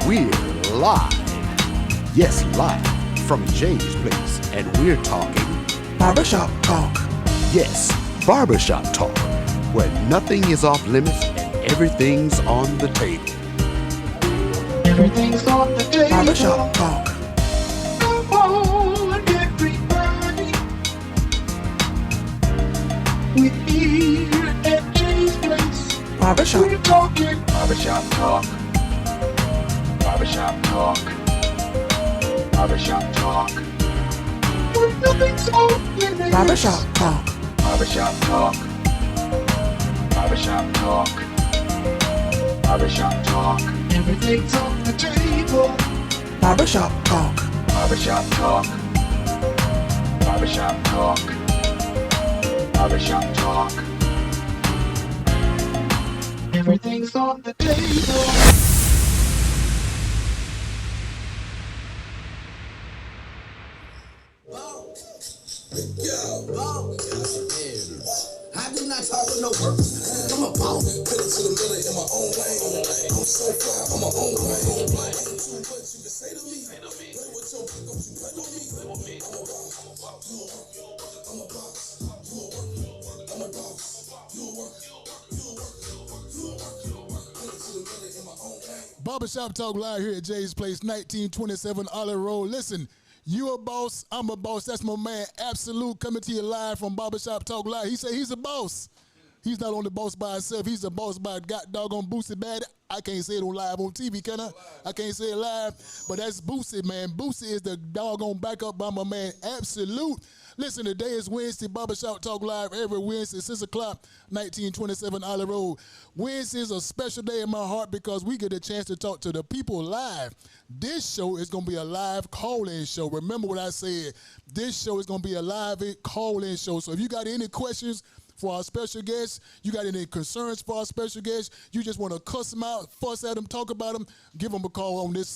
We're live. Yes, live from Jay's place. And we're talking Barbershop Talk. Yes, barbershop talk, where nothing is off limits and everything's on the table. Everything's on the table. Barbershop Talk. Come on, everybody. We're here at Jay's place. Barbershop. We're talking Barbershop Talk. Barbershop Talk. Barbershop Talk. when nothing's off limits. Barbershop Talk. Barbershop Talk. Barbershop Talk. Barbershop Talk. Everything's on the table. Barbershop Talk. Barbershop Talk. Barbershop Talk. Barbershop Talk. Everything's on the table. I do not talk with no purpose. I'm a boss. Put it to the middle in my own lane. I'm so fly on my own lane. What you can say to me? Play with your pick up, you play with me. I'm a boss. You a work. I'm a boss. You a work. I'm a boss. You a work. You a work. You a work. Put it to the middle in my own lane. Barbershop Talk live here at Jay's Place, 1927 Olive Road. Listen, you a boss, I'm a boss. That's my man, Absolute, coming to you live from Barbershop Talk Live. He said he's a boss. He's not only boss by himself, he's a boss by God doggone Boosie Bad. I can't say it on live on TV, can I? I can't say it live, but that's Boosie, man. Boosie is the doggone backup by my man, Absolute. Listen, today is Wednesday, Barbershop Talk Live every Wednesday, 6 o'clock, 1927 Olive Road. Wednesday is a special day in my heart because we get a chance to talk to the people live. This show is going to be a live call-in show. Remember what I said. This show is going to be a live call-in show. So if you got any questions for our special guests, you got any concerns for our special guests, you just want to cuss them out, fuss at them, talk about them, give them a call on this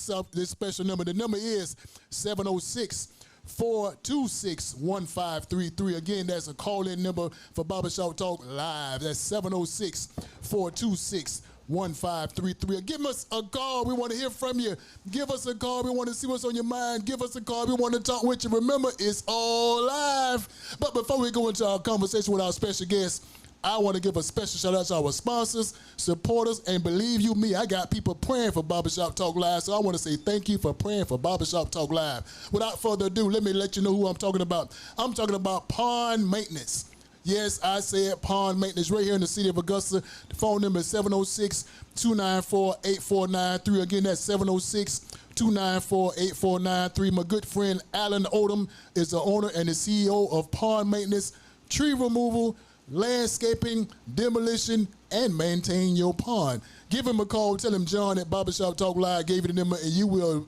special number. The number is 706-426-1533. Again, that's a call-in number for Barbershop Talk Live. That's 706-426-1533. Give us a call. We want to hear from you. Give us a call. We want to see what's on your mind. Give us a call. We want to talk with you. Remember, it's all live. But before we go into our conversation with our special guests, I want to give a special shout out to our sponsors, supporters, and believe you me, I got people praying for Barbershop Talk Live, so I want to say thank you for praying for Barbershop Talk Live. Without further ado, let me let you know who I'm talking about. I'm talking about Pond Maintenance. Yes, I said Pond Maintenance right here in the city of Augusta. The phone number is 706-294-8493. Again, that's 706-294-8493. My good friend Alan Odom is the owner and the CEO of Pond Maintenance, tree removal, landscaping, demolition, and maintain your pond. Give him a call. Tell him John at Barbershop Talk Live gave you the number, and you will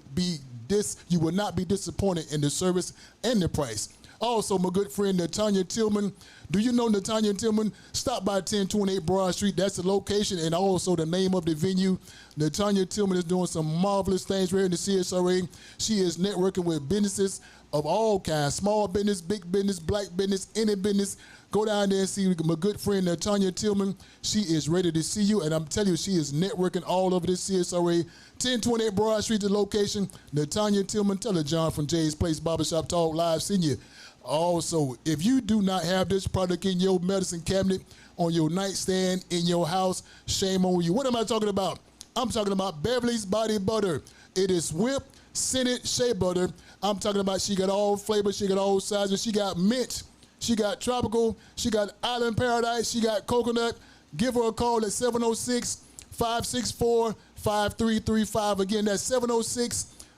not be disappointed in the service and the price. Also, my good friend Natanya Tillman. Do you know Natanya Tillman? Stop by 1028 Broad Street. That's the location and also the name of the venue. Natanya Tillman is doing some marvelous things right here in the CSRA. She is networking with businesses of all kinds, small business, big business, black business, any business. Go down there and see my good friend Natanya Tillman. She is ready to see you, and I'm telling you, she is networking all over this CSRA. 1028 Broad Street, the location. Natanya Tillman, tell her John from Jay's Place Barbershop Talk Live send you. Also, if you do not have this product in your medicine cabinet, on your nightstand, in your house, shame on you. What am I talking about? I'm talking about Beverly's Body Butter. It is whipped, scented shea butter. I'm talking about she got all flavors, she got all sizes, she got mint, she got tropical, she got island paradise, she got coconut. Give her a call at 706-564-5335. Again, that's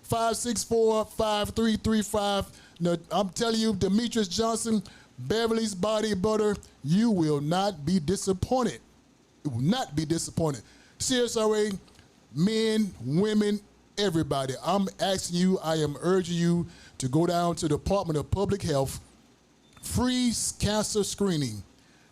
706-564-5335. Now, I'm telling you, Demetrius Johnson, Beverly's Body Butter, you will not be disappointed. You will not be disappointed. CSRA, men, women, everybody, I'm asking you, I am urging you to go down to the Department of Public Health. Free cancer screening.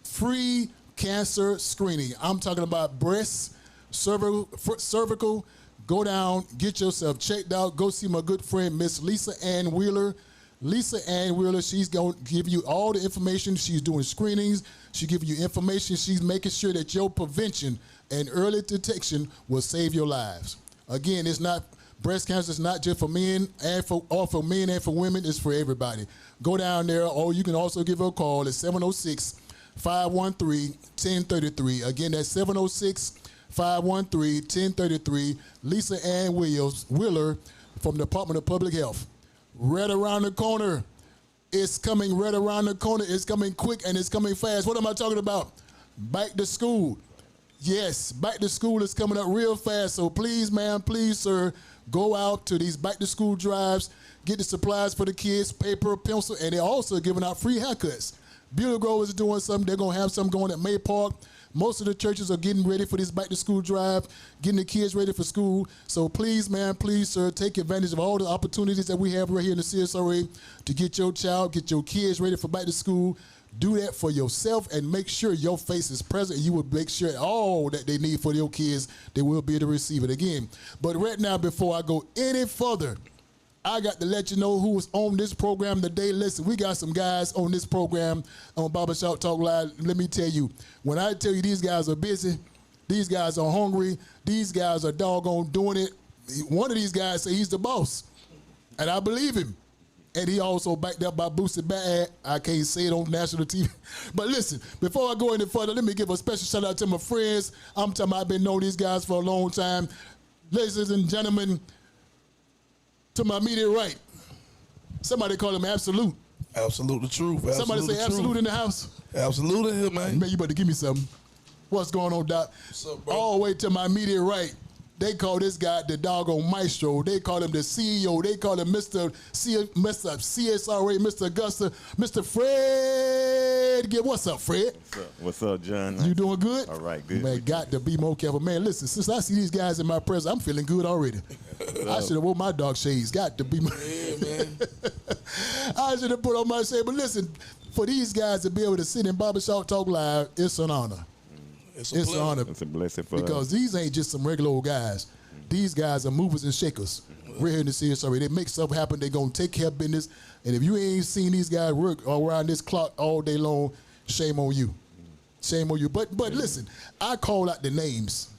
Free cancer screening. I'm talking about breast, cervical. Go down, get yourself checked out. Go see my good friend, Miss Lisa Ann Wheeler. Lisa Ann Wheeler, she's going to give you all the information. She's doing screenings. She's giving you information. She's making sure that your prevention and early detection will save your lives. Again, it's not Breast cancer is not just for men and for women. It's for everybody. Go down there, or you can also give her a call at 706-513-1033. Again, that's 706-513-1033. Lisa Ann Wheeler from the Department of Public Health. Right around the corner. It's coming right around the corner. It's coming quick and it's coming fast. What am I talking about? Back to school. Yes, back to school is coming up real fast. So please, ma'am, please, sir, go out to these back to school drives, get the supplies for the kids, paper, pencil, and they're also giving out free haircuts. Beulah Grove is doing something. They're going to have something going at May Park. Most of the churches are getting ready for this back to school drive, getting the kids ready for school. So please, man, please, sir, take advantage of all the opportunities that we have right here in the CSRA to get your child, get your kids ready for back to school. Do that for yourself and make sure your face is present, and you will make sure all that they need for your kids, they will be able to receive it again. But right now, before I go any further, I got to let you know who was on this program today. Listen, we got some guys on this program on Barbershop Talk Live. Let me tell you, when I tell you these guys are busy, these guys are hungry, these guys are doggone doing it. One of these guys say he's the boss, and I believe him. And he also backed up by Boosted Bad. I can't say it on national TV. But listen, before I go any further, let me give a special shout out to my friends. I'm talking about I've been knowing these guys for a long time. Ladies and gentlemen, to my immediate right, somebody call him Absolute. Absolute the truth. Somebody say Absolute in the house. Absolute in here, man. Man, you better give me something. What's going on, Doc? What's up, bro? All the way to my immediate right. They call this guy the doggone maestro. They call him the CEO. They call him Mr. CSRA, Mr. Augusta, Mr. Fred. What's up, Fred? What's up, John? You doing good? All right, good. Man, got to be more careful. Man, listen, since I see these guys in my presence, I'm feeling good already. I should have worn my dog shades. Got to be more. Yeah, man. I should have put on my shades. But listen, for these guys to be able to sit in Barbershop Talk Live, it's an honor. It's an honor. It's a blessing for because these ain't just some regular old guys. These guys are movers and shakers. We're here in the CSRA. They make stuff happen. They gonna take care of business. And if you ain't seen these guys work around this clock all day long, shame on you. Shame on you. But listen, I call out the names.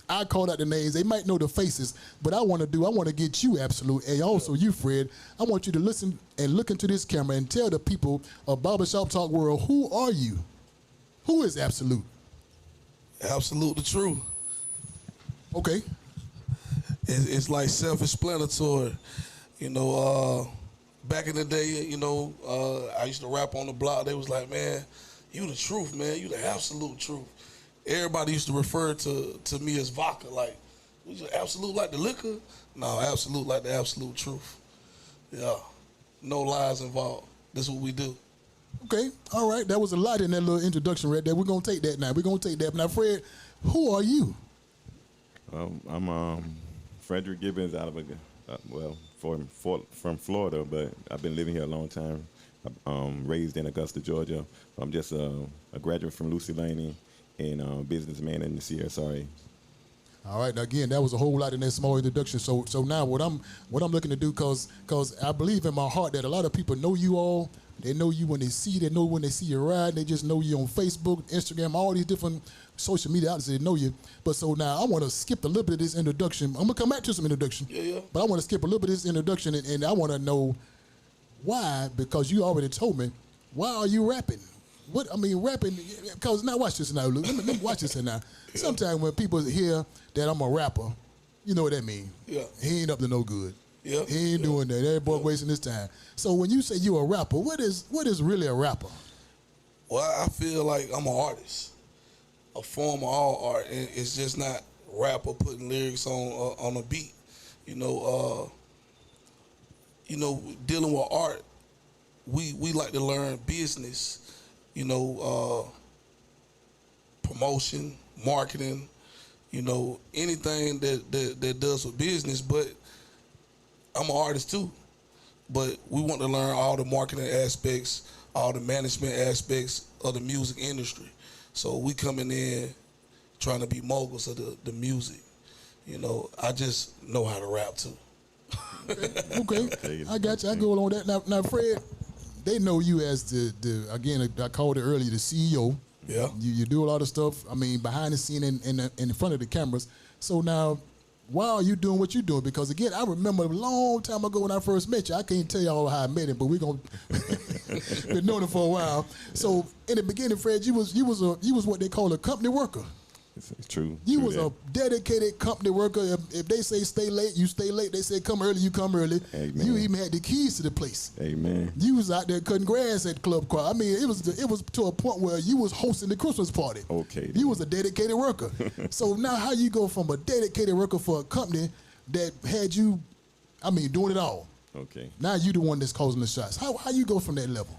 They might know the faces, but I want to get you, Absolute, and also you, Fred. I want you to listen and look into this camera and tell the people of Barbershop Talk World, who are you? Who is Absolute? Absolute the truth. Okay. It's like self-explanatory. You know, back in the day, you know, I used to rap on the block. They was like, man, you the truth, man. You the absolute truth. Everybody used to refer to me as vodka. Like, was you absolute like the liquor? No, absolute like the absolute truth. Yeah. No lies involved. This is what we do. Okay, all right. That was a lot in that little introduction right there. We're going to take that now. Now, Fred, who are you? I'm Frederick Gibbons out of from Florida, but I've been living here a long time. I'm raised in Augusta, Georgia. I'm just a graduate from Lucy Laney and businessman in the CSRA. All right. Now, again, that was a whole lot in that small introduction. So now what I'm looking to do, cause I believe in my heart that a lot of people know you all. They know you when they see you. They know when they see you ride. They just know you on Facebook, Instagram, all these different social media outlets. They know you. But so now I want to skip a little bit of this introduction. I'm gonna come back to some introduction. Yeah. But I want to skip a little bit of this introduction, and I want to know why. Because you already told me. Why are you rapping? What I mean, rapping. Because now watch this now, Luke. Let me watch this now. Sometimes when people hear that I'm a rapper, you know what that mean? Yeah. He ain't up to no good. Yeah. He ain't doing that. That boy wasting his time. So when you say you a rapper, what is really a rapper? Well, I feel like I'm an artist, a form of all art, and it's just not rapper putting lyrics on a beat. You know, dealing with art, we like to learn business. You know, promotion, marketing. You know, anything that does with business, but I'm an artist too, but we want to learn all the marketing aspects, all the management aspects of the music industry. So we coming in trying to be moguls of the music. You know, I just know how to rap too. Okay. I got you. I go along with that. Now, Fred, they know you as the again, I called it earlier, the CEO. Yeah. You do a lot of stuff, I mean, behind the scene and in front of the cameras. So now, why are you doing what you're doing? Because again, I remember a long time ago when I first met you. I can't tell y'all how I met him, but we're gonna been knowing him for a while. So in the beginning, Fred, you was what they call a company worker. It's true. You true was that. a dedicated company worker. If they say stay late, you stay late. They say come early, you come early. Amen. You even had the keys to the place. Amen. You was out there cutting grass at Club Car. I mean, it was to a point where you was hosting the Christmas party. Okay. You was a dedicated worker. So now how you go from a dedicated worker for a company that had you, I mean, doing it all. Okay. Now you the one that's causing the shots. How you go from that level?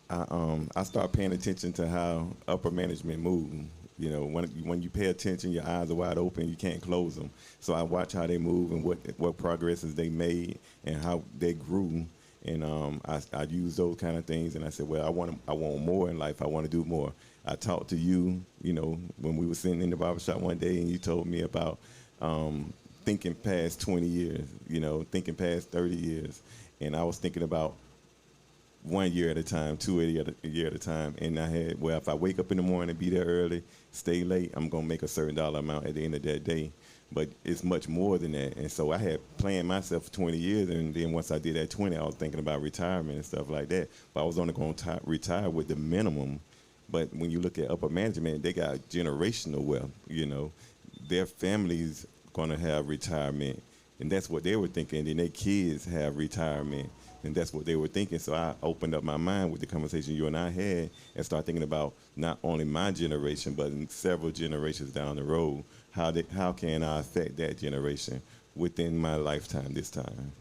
I start paying attention to how upper management move. You know, when you pay attention, your eyes are wide open. You can't close them. So I watch how they move and what progresses they made and how they grew. And I use those kind of things. And I said, well, I want more in life. I want to do more. I talked to you, you know, when we were sitting in the barbershop one day, and you told me about thinking past 20 years, you know, thinking past 30 years. And I was thinking about 1 year at a time, 2 a year at a time. And I had, well, if I wake up in the morning and be there early, stay late, I'm going to make a certain dollar amount at the end of that day. But it's much more than that. And so I had planned myself for 20 years. And then once I did that 20, I was thinking about retirement and stuff like that. But I was only going to retire with the minimum. But when you look at upper management, they got generational wealth, you know. Their families going to have retirement. And that's what they were thinking. Then their kids have retirement. And that's what they were thinking. So I opened up my mind with the conversation you and I had and started thinking about not only my generation, but in several generations down the road. How can I affect that generation within my lifetime this time?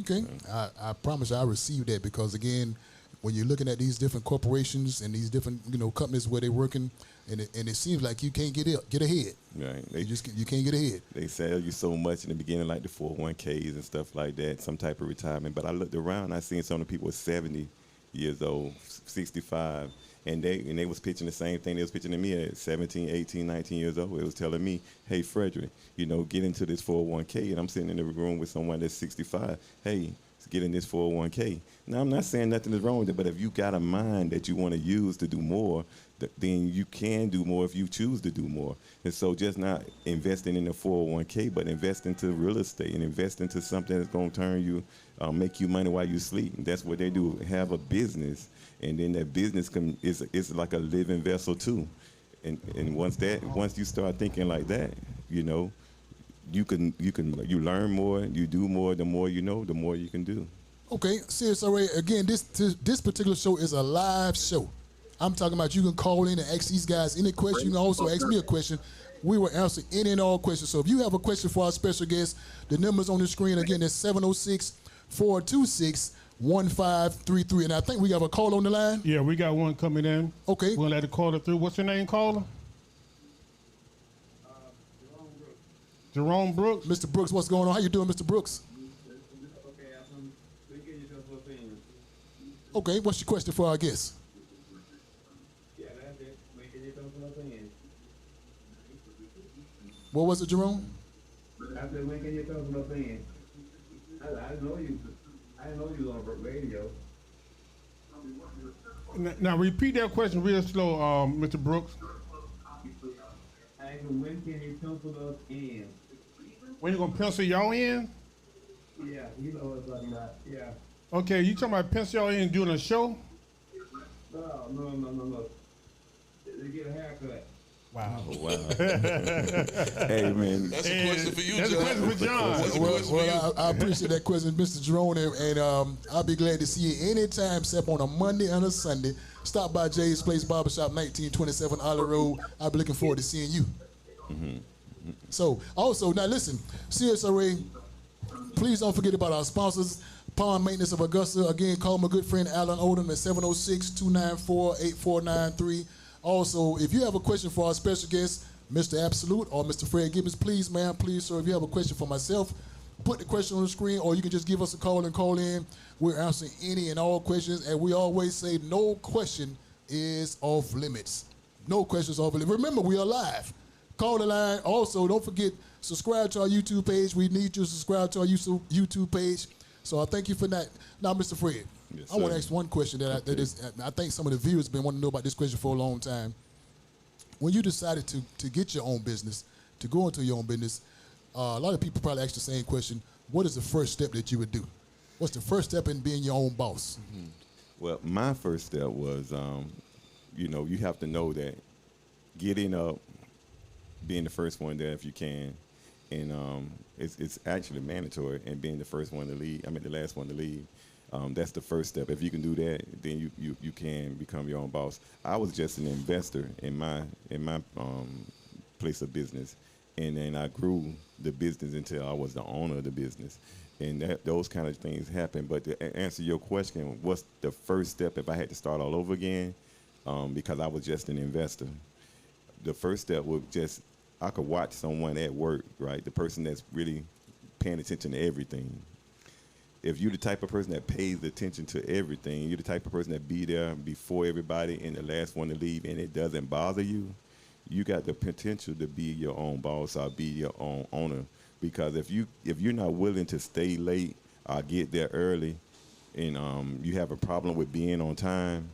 Okay. I promise I received that because, again, when you're looking at these different corporations and these different, you know, companies where they're working, and it seems like you can't get ahead. Right. You can't get ahead. They sell you so much in the beginning, like the 401ks and stuff like that, some type of retirement. But I looked around, I seen some of the people 70 years old, 65, and they was pitching the same thing they was pitching to me at 17, 18, 19 years old. It was telling me, hey, Frederick, you know, get into this 401k. And I'm sitting in the room with someone that's 65. Hey, get in this 401k. Now, I'm not saying nothing is wrong with it, but if you got a mind that you want to use to do more, then you can do more if you choose to do more. And so just not investing in the 401k, but invest into real estate and invest into something that's going to turn you, make you money while you sleep. And that's what they do, have a business. And then that business is like a living vessel too. And once you start thinking like that, you know, you learn more, you do more. The more you know, the more you can do. Okay, CSRA, again, this particular show is a live show. I'm talking about you can call in and ask these guys any question. You can also ask me a question. We will answer any and all questions. So if you have a question for our special guest, the number's on the screen. Again, it's 706-426-1533. And I think we have a call on the line. Yeah, we got one coming in. Okay. We'll let the caller through. What's your name, caller? Jerome Brooks. Mr. Brooks, what's going on? How you doing, Mr. Brooks? Okay, what's your question for our guest? What was it, Jerome? I said, when can you come from up in? I know you. I know you on radio. Now repeat that question real slow, Mr. Brooks. I said, when can you pencil us in? When you gonna pencil y'all in? Yeah, you know what I'm talking about. Yeah. Okay, you talking about pencil y'all in doing a show? No. They get a haircut. Wow. Oh, wow. Hey, man. That's a question for you, That's John. a question for John. That's a question for you. I appreciate that question, Mr. Jerome, and I'll be glad to see you anytime, except on a Monday and a Sunday. Stop by Jay's Place Barbershop, 1927 Olive Road. I'll be looking forward to seeing you. Mm-hmm. So, also, now listen, CSRA, please don't forget about our sponsors, Pond Maintenance of Augusta. Again, call my good friend Alan Odom at 706-294-8493. Also, if you have a question for our special guest, Mr. Absolute or Mr. Fred Gibbons, please, ma'am, please, sir, if you have a question for myself, put the question on the screen, or you can just give us a call and call in. We're answering any and all questions, and we always say no question is off limits. No questions off limits. Remember, we are live. Call the line. Also, don't forget, subscribe to our YouTube page. We need you to subscribe to our YouTube page. So I thank you for that. Now, Mr. Fred, Yes, I want sir. to ask one question that I think some of the viewers have been wanting to know about this question for a long time. When you decided to get your own business, to go into your own business, A lot of people probably ask the same question. What is the first step that you would do? What's the first step in being your own boss? Well, my first step was, you have to know that getting up, being the first one there if you can, and it's actually mandatory, and being the first one to leave, the last one to leave. That's the first step. If you can do that, then you can become your own boss. I was just an investor in my place of business, and then I grew the business until I was the owner of the business, and those kind of things happen. But to answer your question, what's the first step if I had to start all over again? Because I was just an investor, the first step would I could watch someone at work, right? The person that's really paying attention to everything. If you're the type of person that pays attention to everything, you're the type of person that be there before everybody and the last one to leave, and it doesn't bother you, you got the potential to be your own boss or be your own owner. Because if you're not willing to stay late or get there early, and you have a problem with being on time,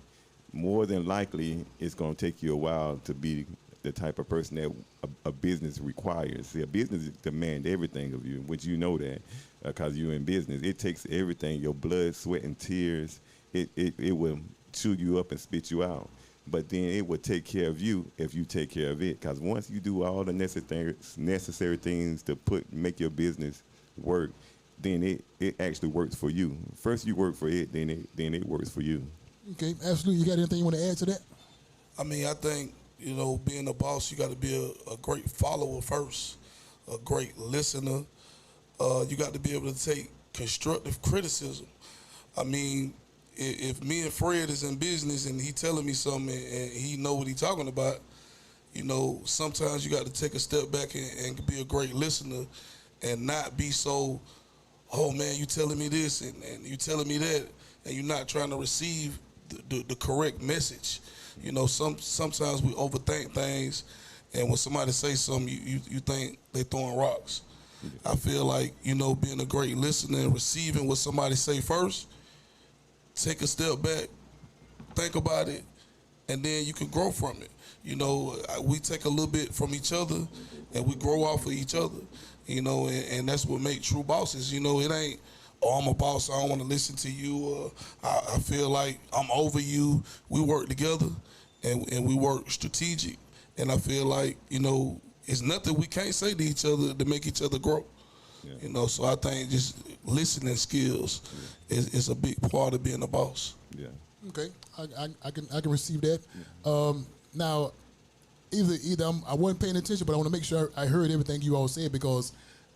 more than likely it's going to take you a while to be the type of person that a business requires. See, a business demands everything of you, which you know that because you're in business. It takes everything, your blood, sweat, and tears. It will chew you up and spit you out. But then it will take care of you if you take care of it. Because once you do all the necessary things to make your business work, then it actually works for you. First you work for it, then it works for you. Okay, absolutely. You got anything you want to add to that? I think, being a boss, you got to be a great follower first, a great listener. You got to be able to take constructive criticism. If me and Fred is in business and he telling me something and he know what he talking about, sometimes you got to take a step back and be a great listener and not be so, oh man, you telling me this and you telling me that, and you're not trying to receive the correct message. Sometimes we overthink things, and when somebody says something, you think they throwing rocks. I feel like, being a great listener and receiving what somebody say first, take a step back, think about it, and then you can grow from it. We take a little bit from each other, and we grow off of each other, and that's what makes true bosses. It ain't, oh, I'm a boss, I don't want to listen to you, or I feel like I'm over you. We work together, and we work strategic, and I feel like, it's nothing we can't say to each other to make each other grow. Yeah. So I think just listening skills is a big part of being a boss. Yeah. Okay, I can receive that. Yeah. Now, either I wasn't paying attention, but I want to make sure I heard everything you all said, because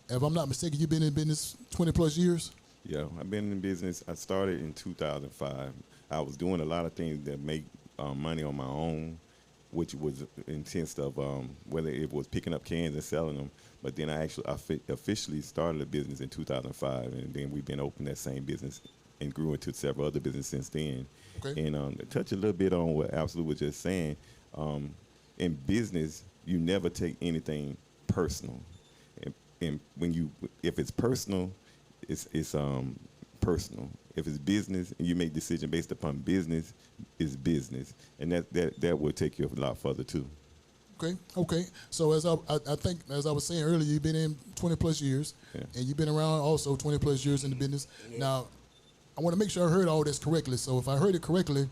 if I'm not mistaken, you've been in business 20 plus years. Yeah, I've been in business. I started in 2005. I was doing a lot of things that make money on my own, which was intense of whether it was picking up cans and selling them. But then I officially started a business in 2005, and then we've been open that same business and grew into several other businesses since then. Okay. And to touch a little bit on what Absolute was just saying, in business, you never take anything personal. And if it's personal, it's personal. If it's business and you make decisions based upon business, it's business, and that will take you a lot further too. Okay. So as I think, as I was saying earlier, you've been in 20 plus years, and you've been around also 20 plus years in the business. Yeah. Now, I want to make sure I heard all this correctly. So if I heard it correctly,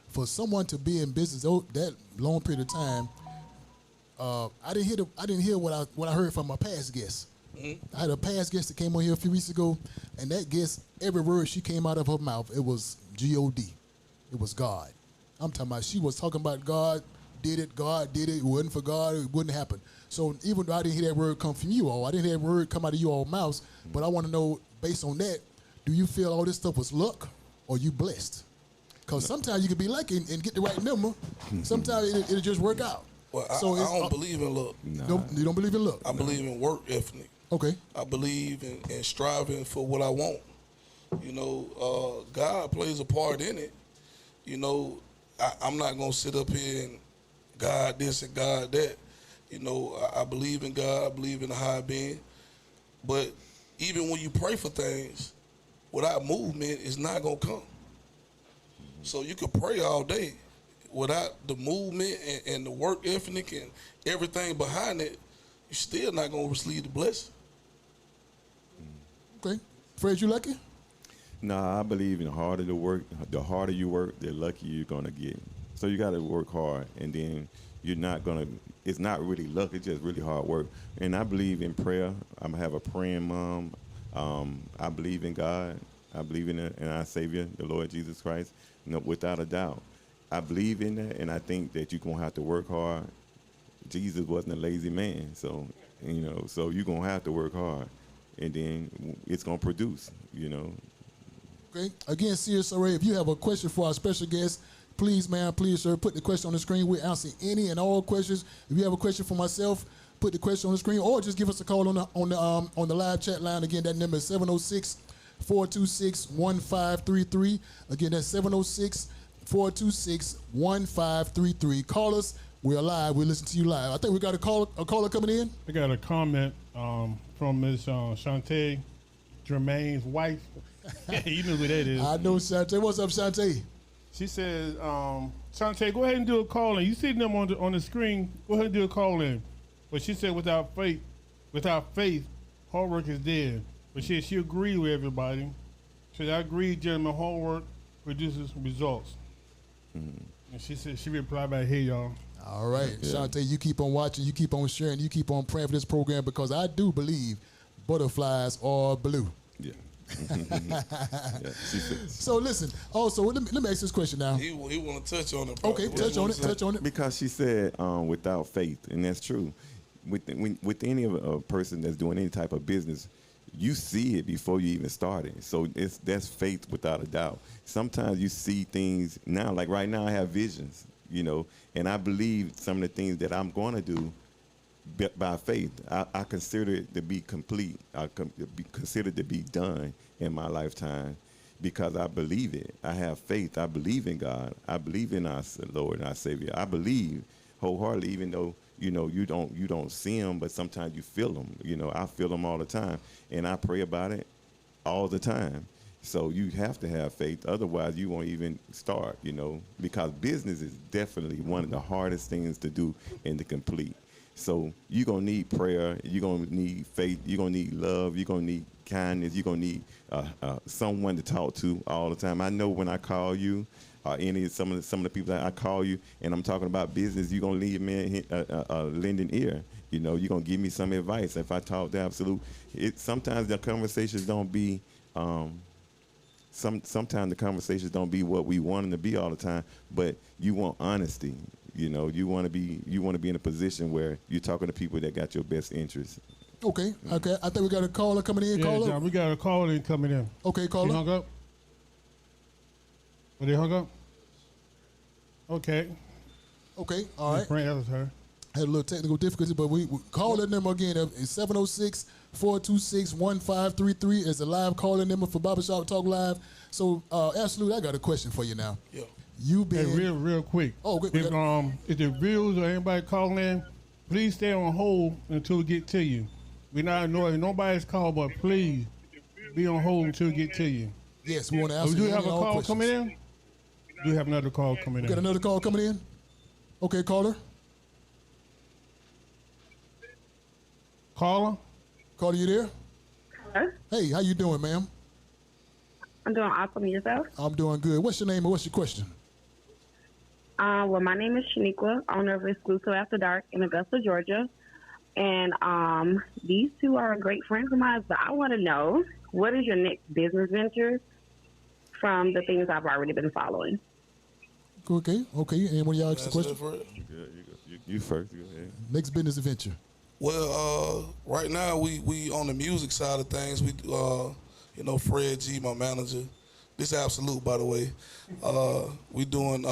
for someone to be in business that long period of time, I didn't hear what I heard from my past guest. Mm-hmm. I had a past guest that came on here a few weeks ago, and that guest, every word she came out of her mouth, it was G-O-D. It was God. I'm talking about, she was talking about God did it, it wasn't for God, it wouldn't happen. So even though I didn't hear that word come from you all, I didn't hear that word come out of you all mouths, but I want to know, based on that, do you feel all this stuff was luck, or you blessed? Because sometimes you can be lucky and get the right number. Sometimes it'll just work out. Well, I don't believe in luck. No. You don't believe in luck? I believe in work ethic. Okay. I believe in striving for what I want. God plays a part in it. I'm not going to sit up here and God this and God that. I believe in God. I believe in the high being. But even when you pray for things, without movement, it's not going to come. So you could pray all day. Without the movement and the work ethic and everything behind it, you're still not gonna receive the blessing. Okay. Fred, you lucky? Nah, I believe in the harder you work, the luckier you're gonna get. So you gotta work hard, and then you're not gonna. It's not really luck. It's just really hard work. And I believe in prayer. I'm gonna have a praying mom. I believe in God. I believe in our Savior, the Lord Jesus Christ. No, without a doubt, I believe in that, and I think that you're gonna have to work hard. Jesus wasn't a lazy man, so so you're gonna have to work hard, and then it's gonna produce. Okay. Again, Serious Array, if you have a question for our special guest, please, ma'am, please, sir, put the question on the screen. We're answering any and all questions. If you have a question for myself, put the question on the screen, or just give us a call on the live chat line. Again, that number is 706-426-1533. Again, that's 706-426-1533. Call us. We're live. We listen to you live. I think we got a caller coming in. I got a comment from Ms. Shantae, Jermaine's wife. You know who that is. I know Shantae. What's up, Shantae? She says, Shantae, go ahead and do a call in. You see them on the screen. Go ahead and do a call in. But she said, without faith, hard work is dead. But she agreed with everybody. She said, I agree, gentlemen, hard work produces results. And she said, she replied back, hey, y'all. All right. Yeah. Shantae, you keep on watching, you keep on sharing, you keep on praying for this program, because I do believe butterflies are blue. Yeah. So listen. Also, let me ask this question now. He want to touch on it. Okay, touch on it. Because she said, without faith, and that's true. With any of a person that's doing any type of business, you see it before you even start it. So that's faith without a doubt. Sometimes you see things now, like right now I have visions, and I believe some of the things that I'm going to do by faith. I consider it to be complete. I consider it to be done in my lifetime because I believe it. I have faith. I believe in God. I believe in our Lord and our Savior. I believe wholeheartedly, even though you don't see him, but sometimes you feel him. I feel him all the time, and I pray about it all the time. So you have to have faith, otherwise you won't even start. Because business is definitely one of the hardest things to do and to complete. So you're going to need prayer, you're going to need faith, you're going to need love, you're going to need kindness, you're going to need someone to talk to all the time. I know when I call you, some of the people that I call you and I'm talking about business, you're going to leave me a lending ear. You're going to give me some advice. If I talk to Absolute, sometimes the conversations don't be, sometimes the conversations don't be what we want them to be all the time, but you want honesty. You want to be in a position where you're talking to people that got your best interest. Okay. I think we got a caller coming in. Yeah, caller? John, we got a caller coming in. Okay, caller. He hung up? Oh, they hung up? Okay. Okay, all right. That was her. Had a little technical difficulty, but we call that number again. It's 706-426-1533. It's a live calling number for Barbershop Talk Live. So, Absolute, I got a question for you now. Yeah. You been real quick. Oh, good. If the viewers or anybody calling in, please stay on hold until we get to you. We're not ignoring nobody's call, but please be on hold until we get to you. Yes, we want to answer. We do have a call questions. coming in. We do have another call coming in. Got another call coming in. Okay, caller. Caller, you there? Hello? Hey, how you doing, ma'am? I'm doing awesome. Yourself? I'm doing good. What's your name and what's your question? Well, my name is Shaniqua, owner of Exclusive After Dark in Augusta, Georgia. And these two are great friends of mine, but I want to know, what is your next business venture from the things I've already been following? Okay. And when y'all ask the question? You first. Go ahead. Next business adventure. Well, right now we on the music side of things. We Fred G, my manager. This Absolute, by the way. We doing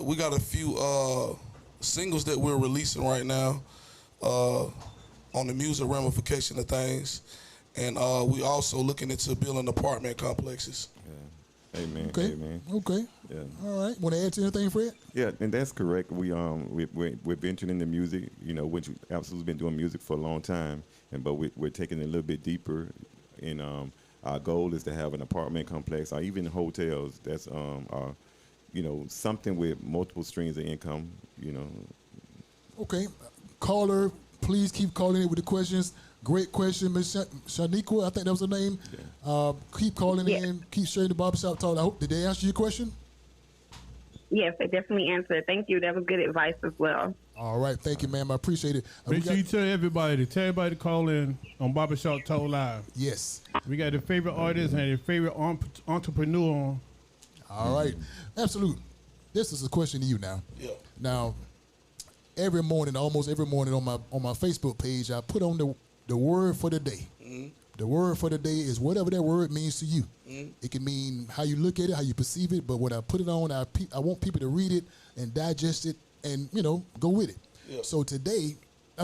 we got a few singles that we're releasing right now on the music ramification of things, and we also looking into building apartment complexes. Yeah. Amen. Okay. Amen. Okay. Yeah. All right. Want to add to anything, Fred? Yeah, and that's correct. We're venturing into music. Which Absolute's been doing music for a long time, but we're taking it a little bit deeper. And our goal is to have an apartment complex or even hotels. That's something with multiple streams of income. Okay. caller, please keep calling in with the questions. Great question, Miss Shaniqua. I think that was her name. Keep calling in. Keep sharing the barbershop talk. I hope, did they answer your question? Yes, they definitely answered. Thank you. That was good advice as well. All right. Thank you, ma'am. I appreciate it. Make sure you tell everybody to call in on Barbershop Talk Live. Yes. We got their favorite artist and their favorite entrepreneur on. All right. Absolute. This is a question to you now. Yeah. Now, every morning, almost every morning on my Facebook page, I put on the word for the day. The word for the day is whatever that word means to you. It can mean how you look at it, how you perceive it, but when I put it on, I want people to read it and digest it and, go with it. Yeah. So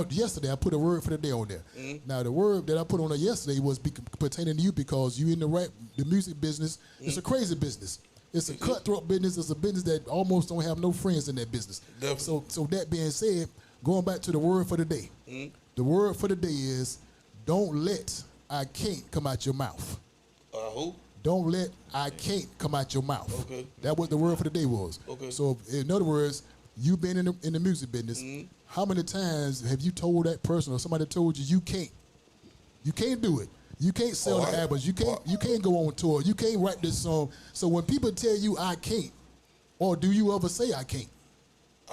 yesterday, I put a word for the day on there. Now, the word that I put on there yesterday was pertaining to you because you in the music business. It's a crazy business. It's a cutthroat business. It's a business that almost don't have no friends in that business. Definitely. So that being said, going back to the word for the day. The word for the day is don't let I can't come out your mouth. Who? Don't let I can't come out your mouth. Okay. That what the word for the day was. Okay. So in other words, you've been in the music business. How many times have you told that person or somebody told you can't do it? You can't sell the albums. You can't go on tour. You can't write this song. So when people tell you I can't, or do you ever say I can't?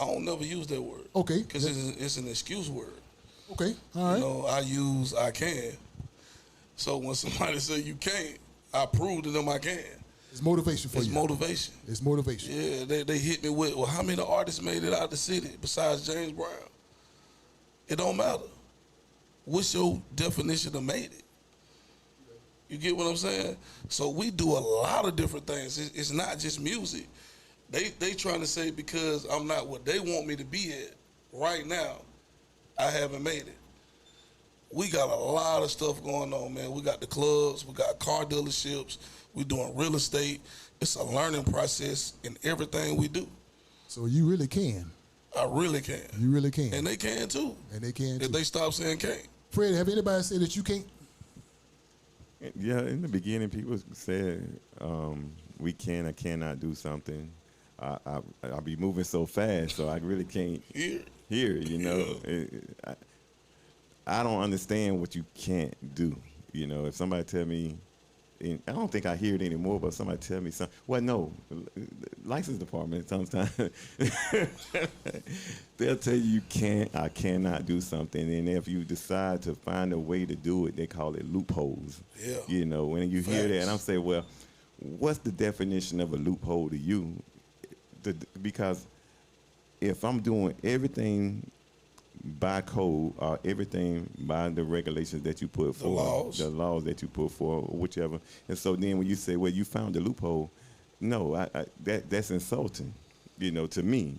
I don't never use that word. Okay. Because it's an excuse word. Okay. All right. I use I can. So when somebody say you can't, I prove to them I can. It's motivation for you. It's motivation. It's motivation. Yeah, they hit me with, well, how many artists made it out the city besides James Brown? It don't matter. What's your definition of made it? You get what I'm saying? So we do a lot of different things. It's not just music. They trying to say because I'm not what they want me to be at right now, I haven't made it. We got a lot of stuff going on, man. We got the clubs, we got car dealerships, we doing real estate. It's a learning process in everything we do. So you really can. I really can. You really can. And they can too. And they can too. If they stop saying can't. Fred, have anybody said that you can't? Yeah, in the beginning, people said we can or cannot do something. I'll be moving so fast, so I really can't hear. I don't understand what you can't do. If somebody tell me, and I don't think I hear it anymore, but somebody tell me something. Well, no, license department sometimes they'll tell you I cannot do something, and if you decide to find a way to do it, they call it loopholes. Yeah. When you hear that, and I'm saying, well, what's the definition of a loophole to you? Because if I'm doing everything by code or everything by the regulations that you put forward, the laws that you put forward, or whichever. And so then when you say, well, you found a loophole, no, that's insulting, to me,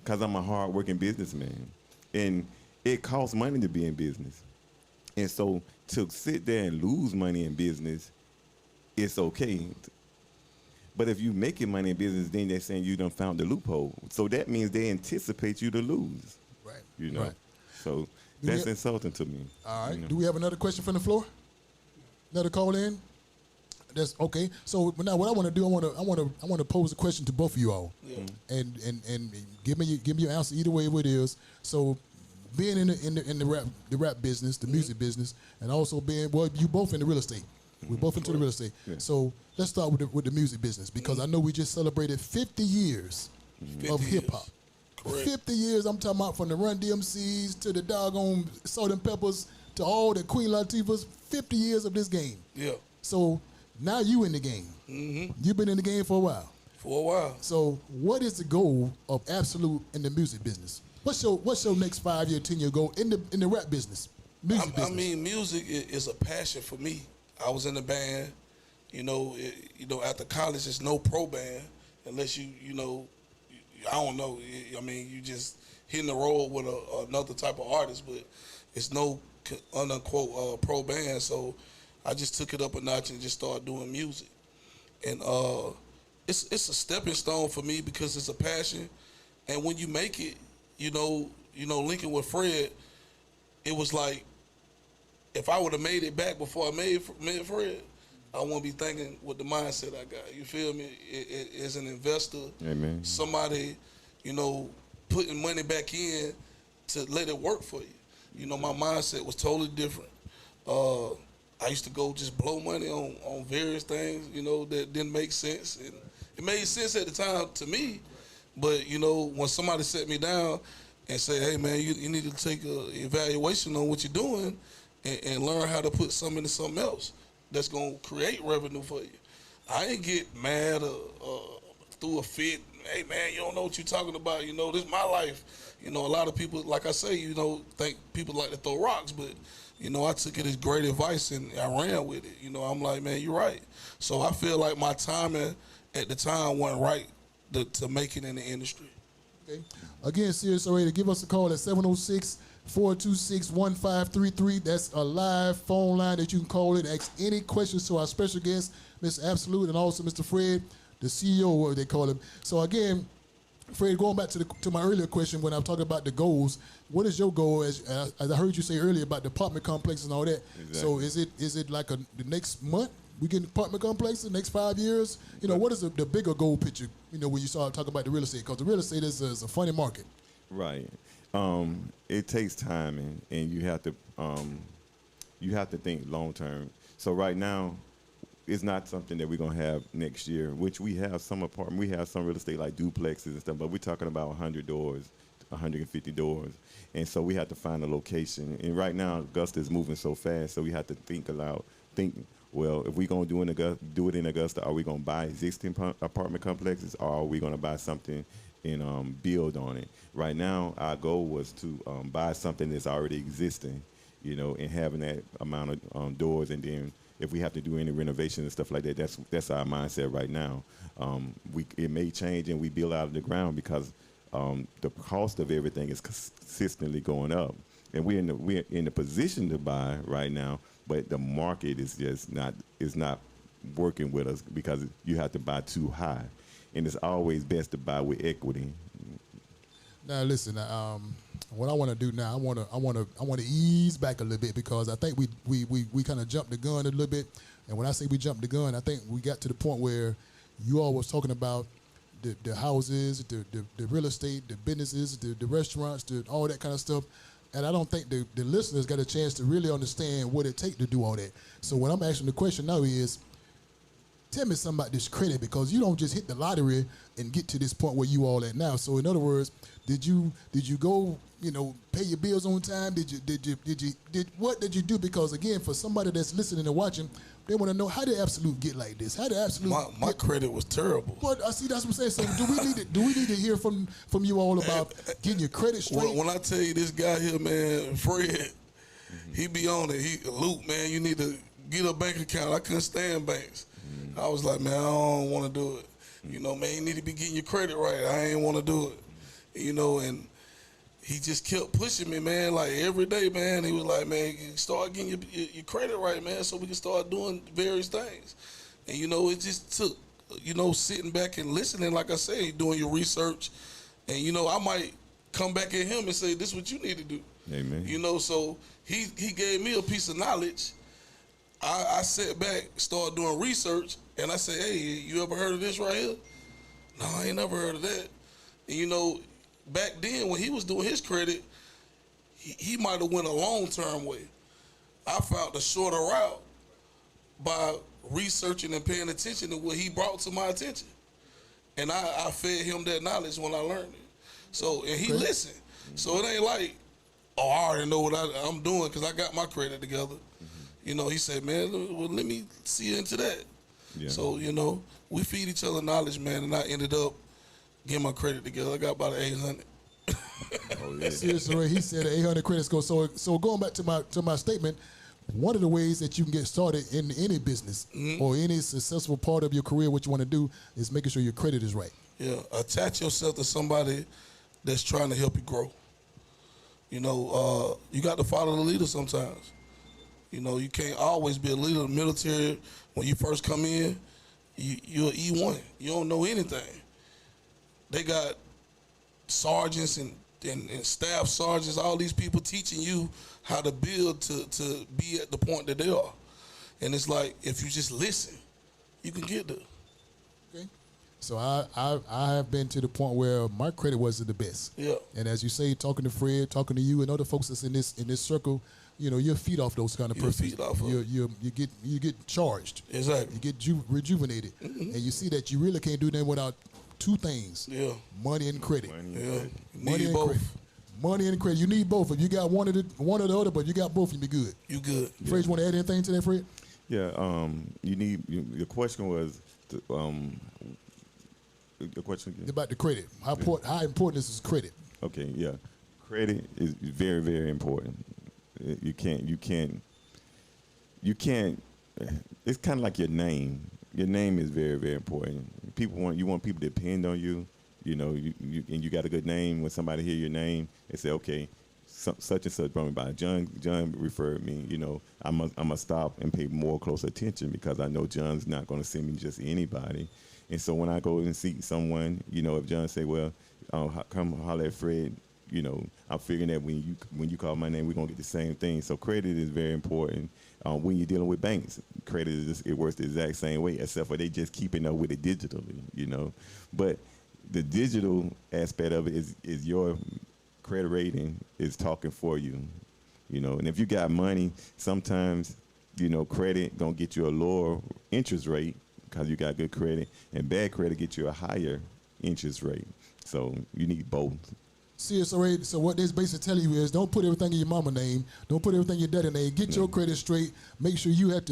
because I'm a hard-working businessman. And it costs money to be in business. And so to sit there and lose money in business, it's okay. But if you making money in business, then they're saying you done found the loophole. So that means they anticipate you to lose. Right. Right. So that's insulting to me. All right. Do we have another question from the floor? Another call in? That's okay. So now what I want to do, I want to pose a question to both of you all. Yeah. And give me your answer either way it is. So being in the rap business, the music business, and also you both in the real estate. We're both into the real estate. Yeah. So let's start with the music business because I know we just celebrated 50 years of hip hop. 50 years, I'm talking about from the Run DMCs to the doggone Salt and Peppers to all the Queen Latifahs, 50 years of this game. Yeah. So now you in the game. You've been in the game for a while. For a while. So what is the goal of Absolute in the music business? What's your next 5-year, 10-year goal in the rap business? Music business. I mean, music is a passion for me. I was in the band. After college, it's no pro band unless you I don't know. I mean, you just hitting the road with another type of artist, but it's no unquote pro band. So I just took it up a notch and just started doing music. And it's a stepping stone for me because it's a passion. And when you make it, linking with Fred, it was like if I would have made it back before I met Fred, I won't be thinking with the mindset I got. You feel me? As an investor, Amen. somebody, putting money back in, to let it work for you. You know, my mindset was totally different. I used to go just blow money on various things, you know, that didn't make sense. And it made sense at the time to me, but, you know, when somebody set me down and say, hey, man, you need to take an evaluation on what you're doing and learn how to put something into something else that's going to create revenue for you. I ain't get mad or threw a fit. Hey, man, you don't know what you're talking about. You know, this is my life. You know, a lot of people, like I say, you know, think people like to throw rocks, but, you know, I took it as great advice and I ran with it. You know, I'm like, man, you're right. So I feel like my timing at the time wasn't right to make it in the industry. Okay. Again, Sirius Radio, give us a call at 706-426-1533. That's a live phone line that you can call in, ask any questions to our special guest, Mr. Absolute, and also Mr. Fred, the CEO, what they call him. So again, Fred, going back to my earlier question when I was talking about the goals, what is your goal? As I heard you say earlier about the apartment complex and all that. Exactly. So is it like the next month we get an apartment complex the next 5 years? You know, what is the bigger goal picture? You know, when you start talking about the real estate, because the real estate is a funny market. Right. It takes time, and you have to think long term. So right now, it's not something that we're gonna have next year. Which we have some apartment, we have some real estate like duplexes and stuff, but we're talking about 100 doors, 150 doors, and so we have to find a location. And right now, Augusta is moving so fast, so we have to think aloud. Well, if we're gonna do it in Augusta, are we gonna buy existing apartment complexes, or are we gonna buy something and build on it? Right now, our goal was to buy something that's already existing, you know, and having that amount of doors, and then if we have to do any renovation and stuff like that, that's our mindset right now. It may change and we build out of the ground because the cost of everything is consistently going up, and we're in the position to buy right now, but the market is just not working with us because you have to buy too high, and it's always best to buy with equity. Now listen, what I want to do now, I want to ease back a little bit because I think we kind of jumped the gun a little bit, and when I say we jumped the gun, I think we got to the point where you all was talking about the houses, the real estate, the businesses, the restaurants, all that kind of stuff, and I don't think the listeners got a chance to really understand what it takes to do all that. So what I'm asking the question now is, tell me something about this credit, because you don't just hit the lottery and get to this point where you all at now. So in other words, did you go, you know, pay your bills on time? What did you do? Because again, for somebody that's listening and watching, they want to know, how did Absolute get like this? How did Absolute? My credit was terrible. But I see, that's what I'm saying. So do we need to hear from you all about getting your credit straight? When I tell you this guy here, man, Fred, he be on it. Luke, man, you need to get a bank account. I couldn't stand banks. I was like, man, I don't want to do it. You know, man, you need to be getting your credit right. I ain't want to do it. You know, and he just kept pushing me, man, like every day, man. He was like, man, you start getting your credit right, man, so we can start doing various things. And, you know, it just took, you know, sitting back and listening, like I say, doing your research. And, you know, I might come back at him and say, this is what you need to do. Amen. You know, so he gave me a piece of knowledge. I sat back, started doing research, and I said, hey, you ever heard of this right here? No, I ain't never heard of that. And, you know, back then when he was doing his credit, he might have went a long-term way. I found the shorter route by researching and paying attention to what he brought to my attention. And I fed him that knowledge when I learned it. So, and he listened. So it ain't like, oh, I already know what I'm doing because I got my credit together. You know, he said, man, well, let me see into that. Yeah. So, you know, we feed each other knowledge, man, and I ended up getting my credit together. I got about 800. Oh, yeah. Seriously, he said 800 credit score. So going back to my statement, one of the ways that you can get started in any business or any successful part of your career, what you want to do is making sure your credit is right. Yeah, attach yourself to somebody that's trying to help you grow. You know, you got to follow the leader sometimes. You know, you can't always be a leader in the military. When you first come in, you're E1. You don't know anything. They got sergeants and staff sergeants, all these people teaching you how to build to be at the point that they are. And it's like, if you just listen, you can get there. Okay. So I have been to the point where my credit wasn't the best. Yeah. And as you say, talking to Fred, talking to you, and other folks that's in this circle, you know, you'll feed off those kind of You'll persons. feed off of You get charged. Exactly. You get rejuvenated, and you see that you really can't do that without two things. Yeah. Money and credit. Yeah. Money Need and both. credit. Money and credit. You need both. If you got one or the other, but you got both, you be good. You good. Fred, you want to add anything to that, Fred? Yeah, the question was, the question again? About the credit. How important is credit? Okay, yeah. Credit is very, very important. You can't, it's kind of like your name. Your name is very, very important. You want people to depend on you, you know, and you got a good name. When somebody hear your name, they say, okay, such and such brought me by. John referred me, you know, I'm gonna stop and pay more close attention because I know John's not gonna send me just anybody. And so when I go and see someone, you know, if John say, well, come holler at Fred, you know, I'm figuring that when you call my name, we're gonna get the same thing. So credit is very important. When you're dealing with banks, credit it works the exact same way, except for they just keeping up with it digitally, you know. But the digital aspect of it is your credit rating is talking for you, you know. And if you got money, sometimes, you know, credit gonna get you a lower interest rate because you got good credit, and bad credit get you a higher interest rate. So you need both. CSRA, so what this basically telling you is don't put everything in your mama name, don't put everything in your daddy name. Get your credit straight. Make sure you have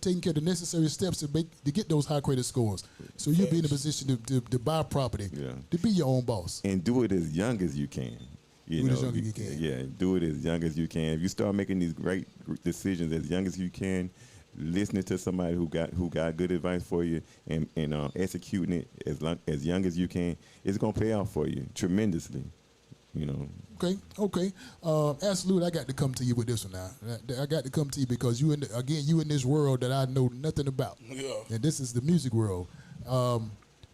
taken care of the necessary steps to get those high credit scores. So you'll be in a position to buy property, to be your own boss. And do it as young as you can. Do it as young as you can. Yeah, do it as young as you can. If you start making these great decisions as young as you can, listening to somebody who got good advice for you and executing it as young as you can, it's gonna pay off for you tremendously. You know. Okay. Absolutely, I got to come to you with this one now. I got to come to you because you in this world that I know nothing about. Yeah. And this is the music world.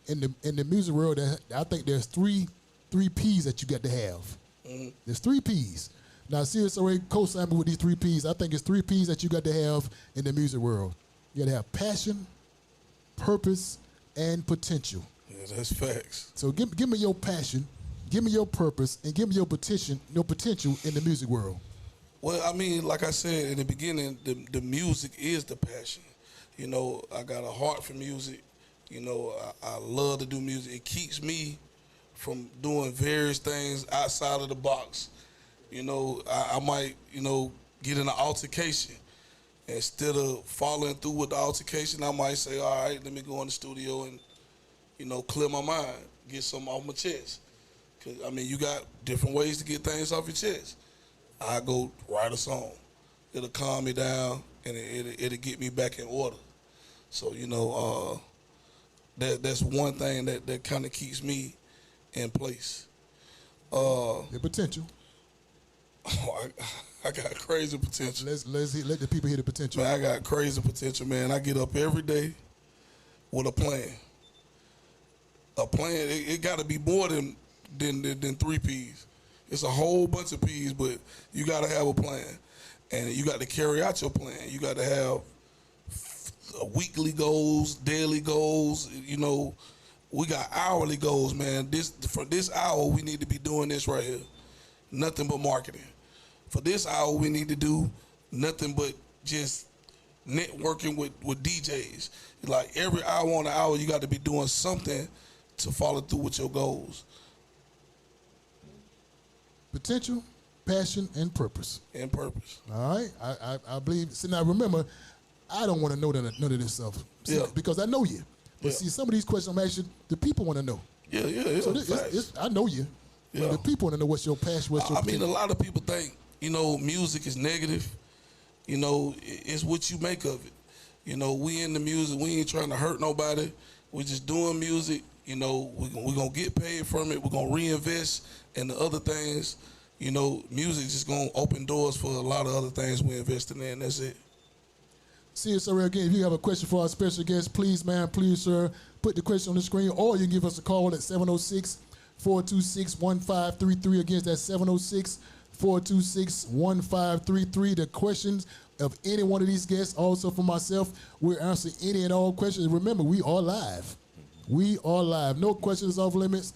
In the music world, I think there's three P's that you got to have. Mm-hmm. There's 3 P's. Now, CSRA co-signed me with these 3 P's. I think it's 3 P's that you got to have in the music world. You got to have passion, purpose, and potential. Yeah, that's facts. So give me your passion, give me your purpose, and give me your potential in the music world. Well, I mean, like I said in the beginning, the music is the passion. You know, I got a heart for music. You know, I love to do music. It keeps me from doing various things outside of the box. You know, I might, you know, get in an altercation. Instead of following through with the altercation, I might say, all right, let me go in the studio and, you know, clear my mind, get something off my chest. 'Cause, I mean, you got different ways to get things off your chest. I go write a song. It'll calm me down, and it'll get me back in order. So, you know, that's one thing that kind of keeps me in place. The potential. Oh, I got crazy potential. Let the people hear the potential. Man, I got crazy potential, man. I get up every day with a plan. A plan. It got to be more than 3 P's. It's a whole bunch of P's, but you got to have a plan, and you got to carry out your plan. You got to have weekly goals, daily goals. You know, we got hourly goals, man. For this hour, we need to be doing this right here. Nothing but marketing. For this hour, we need to do nothing but just networking with DJs. Like every hour on the hour, you got to be doing something to follow through with your goals. Potential, passion, and purpose. And purpose. All right. I believe. See, now remember, I don't want to know none of this stuff. See, because I know you. But see, some of these questions I'm asking, the people want to know. Yeah. So I know you. Yeah. The people want to know what's your passion, what's your potential. I mean, a lot of people think, you know, music is negative. You know, it's what you make of it. You know, we in the music, we ain't trying to hurt nobody. We just doing music. You know, we're going to get paid from it. We're going to reinvest in the other things. You know, music just going to open doors for a lot of other things we're investing in. That's it. See you, sir. Again, if you have a question for our special guest, please, ma'am, please, sir, put the question on the screen, or you can give us a call at 706-426-1533. Again, that's 706-426-1533. The questions of any one of these guests, also for myself, we'll answer any and all questions. Remember, we are live. We are live. No questions off limits.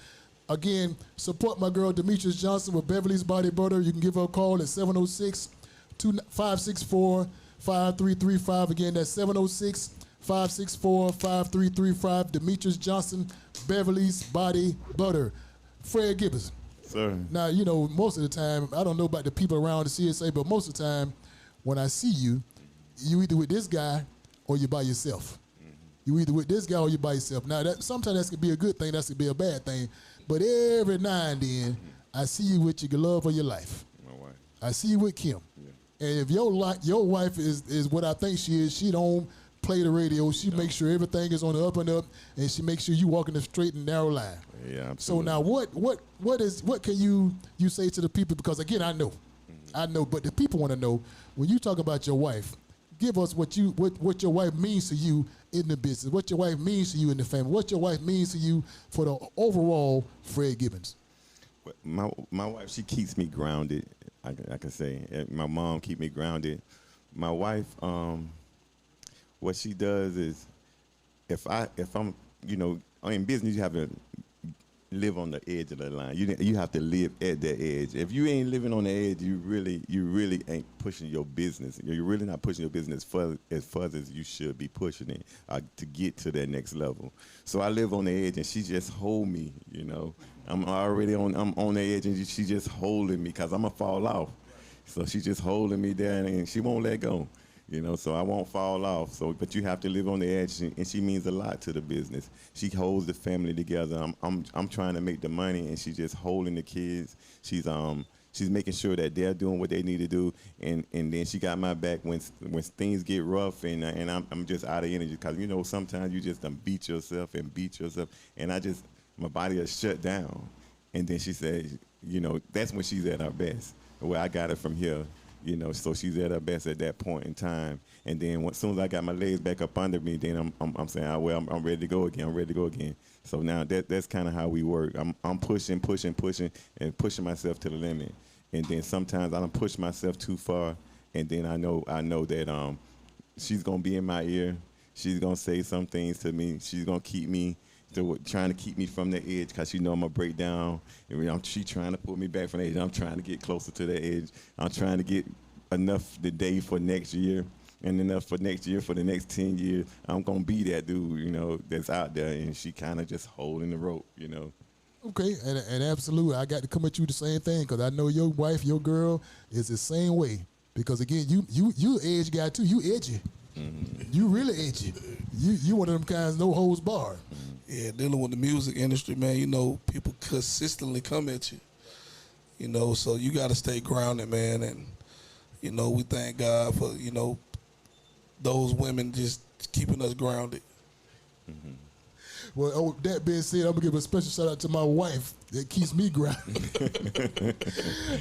Again, support my girl Demetrius Johnson with Beverly's Body Butter. You can give her a call at 706-564-5335. Again, that's 706-564-5335. Demetrius Johnson, Beverly's Body Butter. Fred Gibbons. Sir. Now, you know, most of the time, I don't know about the people around the CSA, but most of the time, when I see you, you either with this guy or you by yourself. You either with this guy or you by yourself. Now, that sometimes that could be a good thing, that could be a bad thing. But every now and then, I see you with your love of your life. My wife. I see you with Kim. Yeah. And if your wife is what I think she is, she don't play the radio. She makes sure everything is on the up and up, and she makes sure you walk in the straight and narrow line. Yeah, So absolutely. now, what can you say to the people? Because again, I know, but the people want to know when you talk about your wife. Give us what your wife means to you in the business. What your wife means to you in the family. What your wife means to you for the overall Fred Gibbons. My wife, she keeps me grounded. I can say my mom keep me grounded. My wife, what she does is, if I'm, you know, in business, you have to live on the edge of the line. You have to live at the edge. If you ain't living on the edge, you really ain't pushing your business. You're really not pushing your business as far as you should be pushing it to get to that next level. So I live on the edge, and she just hold me. You know, I'm on the edge, and she just holding me because I'm gonna fall off. So she just holding me there, and she won't let go. You know, so I won't fall off. So, but you have to live on the edge, and she means a lot to the business. She holds the family together. I'm trying to make the money, and she's just holding the kids. She's making sure that they're doing what they need to do, and then she got my back when things get rough, and I'm just out of energy because you know sometimes you just beat yourself, and my body is shut down, and then she said, you know, that's when she's at her best. Well, I got it from here. You know, so she's at her best at that point in time. And then as soon as I got my legs back up under me, then I'm saying, oh, well, I'm ready to go again. I'm ready to go again. So now that's kind of how we work. I'm pushing, and pushing myself to the limit. And then sometimes I don't push myself too far. And then I know that she's gonna be in my ear. She's gonna say some things to me. She's gonna keep me. Trying to keep me from the edge because she know I'm going to break down. And she trying to pull me back from the edge. I'm trying to get closer to the edge. I'm trying to get enough today for next year and enough for next year for the next 10 years. I'm going to be that dude, you know, that's out there. And she kind of just holding the rope, you know. Okay, and absolutely, I got to come at you the same thing because I know your wife, your girl, is the same way. Because again, you edge guy too. You edgy. Mm-hmm. You really edgy. You one of them kinds no holds barred. Yeah, dealing with the music industry, man, you know, people consistently come at you. You know, so you got to stay grounded, man. And, you know, we thank God for, you know, those women just keeping us grounded. Mm-hmm. Well, that being said, I'm going to give a special shout out to my wife that keeps me grounded.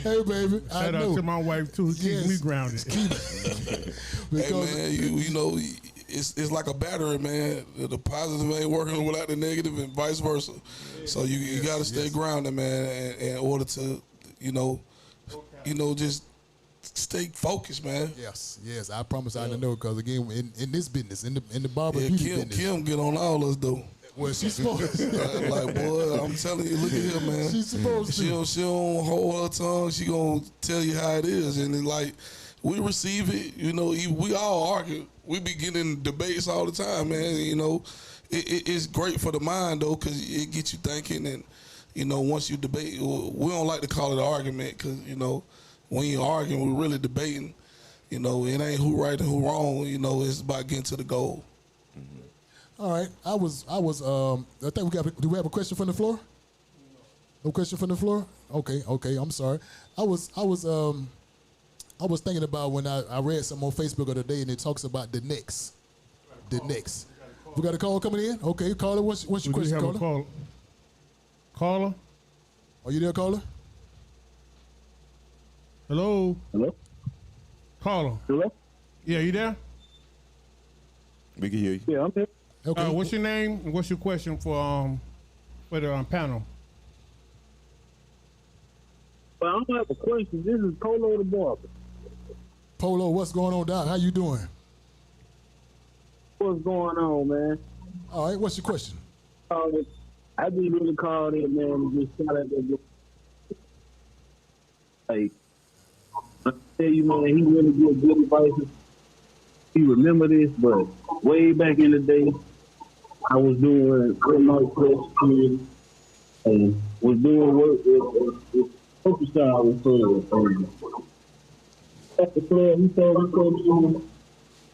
Hey, baby. Shout out to my wife, too, who keeps me grounded. Hey, man, you know, it's like a battery, man. The positive ain't working without the negative and vice versa. So you got to stay grounded, man, in order to, you know, just stay focused, man. Yes. I promise I know because, again, in this business, in the barber beauty business. Kim get on all us, though. Well, she's supposed to. Like, boy, I'm telling you, look at her, man. She's supposed to. She don't hold her tongue. She gonna tell you how it is. And then, like, we receive it. You know, we all argue. We be getting debates all the time, man. You know, it's great for the mind, though, because it gets you thinking. And, you know, once you debate, we don't like to call it an argument because, you know, when you're arguing, we're really debating. You know, it ain't who right and who wrong. You know, it's about getting to the goal. All right, I think do we have a question from the floor? No question from the floor? Okay, I'm sorry. I was thinking about when I read something on Facebook the other day and it talks about the Knicks. The Knicks. We got a call coming in? Okay, caller, what's your question, caller? Caller? Are you there, caller? Hello? Hello? Caller? Hello? Yeah, you there? We can hear you. Yeah, I'm here. Okay. What's your name and what's your question for the panel? Well, I don't have a question. This is Polo the Barber. Polo, what's going on, Doc? How you doing? What's going on, man? All right, what's your question? I just really called in, man, and just shout out that. Like, I tell you, man, he really give good advice. He remember this, but way back in the day, I was doing night press and was doing work with Photoshop with Fred. At the club, he told me,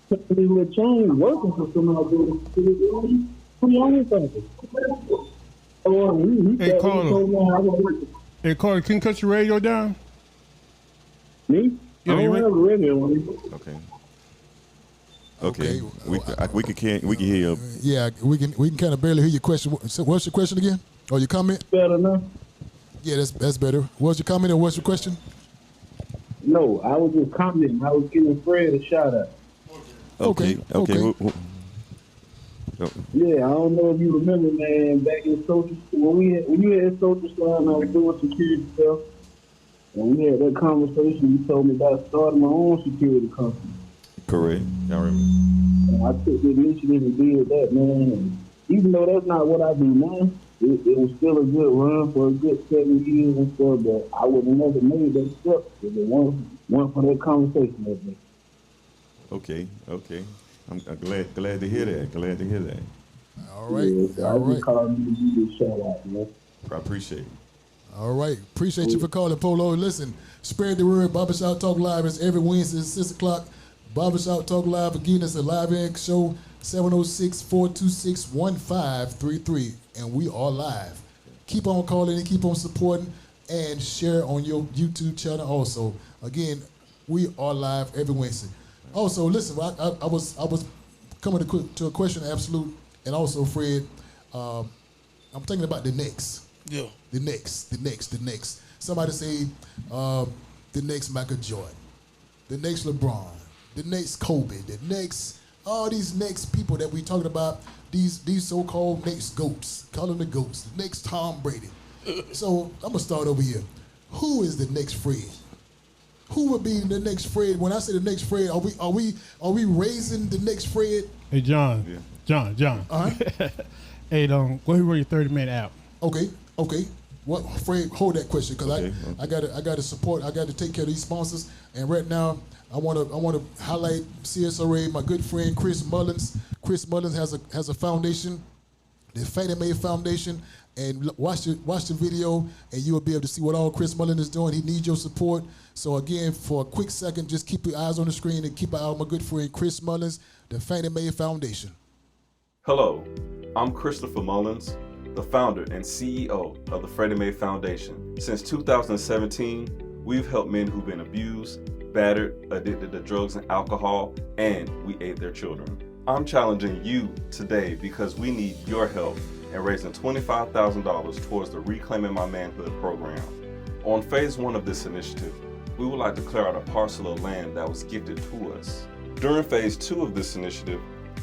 he would change working for somebody. Pretty honest something. Hey, Carter. Hey, Carter, can you cut your radio down? Me? Yeah, I don't have a radio on. Okay. We can hear you. Yeah, we can kind of barely hear your question. So what's your question again? Or your comment? Better now? Yeah, that's better. What's your comment and what's your question? No, I was just commenting. I was giving Fred a shout out. Okay. Yeah, I don't know if you remember, man, back in social when you had social stuff and I was doing security stuff, and we had that conversation, you told me about starting my own security company. Correct. I remember. And I took the initiative and did that, man. And even though that's not what I do now, it was still a good run for a good 7 years and stuff, but I would have never made that step if it weren't for that conversation that day. Okay. I'm glad to hear that. Glad to hear that. All right. Yeah, All I right. just called you to give you a shout out, man. I appreciate it. All right. Appreciate you for calling, Polo. Listen, spread the word. Barbershop Talk Live is every Wednesday at 6 o'clock. Barbershop Talk Live, again, it's a live-in show, 706-426-1533. And we are live. Keep on calling and keep on supporting and share on your YouTube channel also. Again, we are live every Wednesday. Also, listen, I was coming to a question, Absolute, and also Fred. I'm thinking about the next. Yeah. The next. Somebody say the next Michael Jordan, the next LeBron, the next Kobe, the next all these next people that we talking about. These so-called next GOATs, call them the GOATs, the next Tom Brady. So I'm gonna start over here. Who is the next Fred? Who would be the next Fred? When I say the next Fred, are we raising the next Fred? Hey, John. Yeah. John. Hey, go ahead and run your 30-minute out. Okay. What, Fred? Hold that question, because Okay. I got to support. I got to take care of these sponsors. And right now, I want to highlight CSRA. My good friend Chris Mullins. Chris Mullins has a foundation, the Fannie Mae Foundation. And watch the video, and you will be able to see what all Chris Mullins is doing. He needs your support. So again, for a quick second, just keep your eyes on the screen and keep an eye on my good friend Chris Mullins, the Fannie Mae Foundation. Hello, I'm Christopher Mullins, the founder and CEO of the Freddie Mae Foundation. Since 2017, we've helped men who've been abused, battered, addicted to drugs and alcohol, and we aid their children. I'm challenging you today because we need your help in raising $25,000 towards the Reclaiming My Manhood program. On phase 1 of this initiative, we would like to clear out a parcel of land that was gifted to us. During phase 2 of this initiative,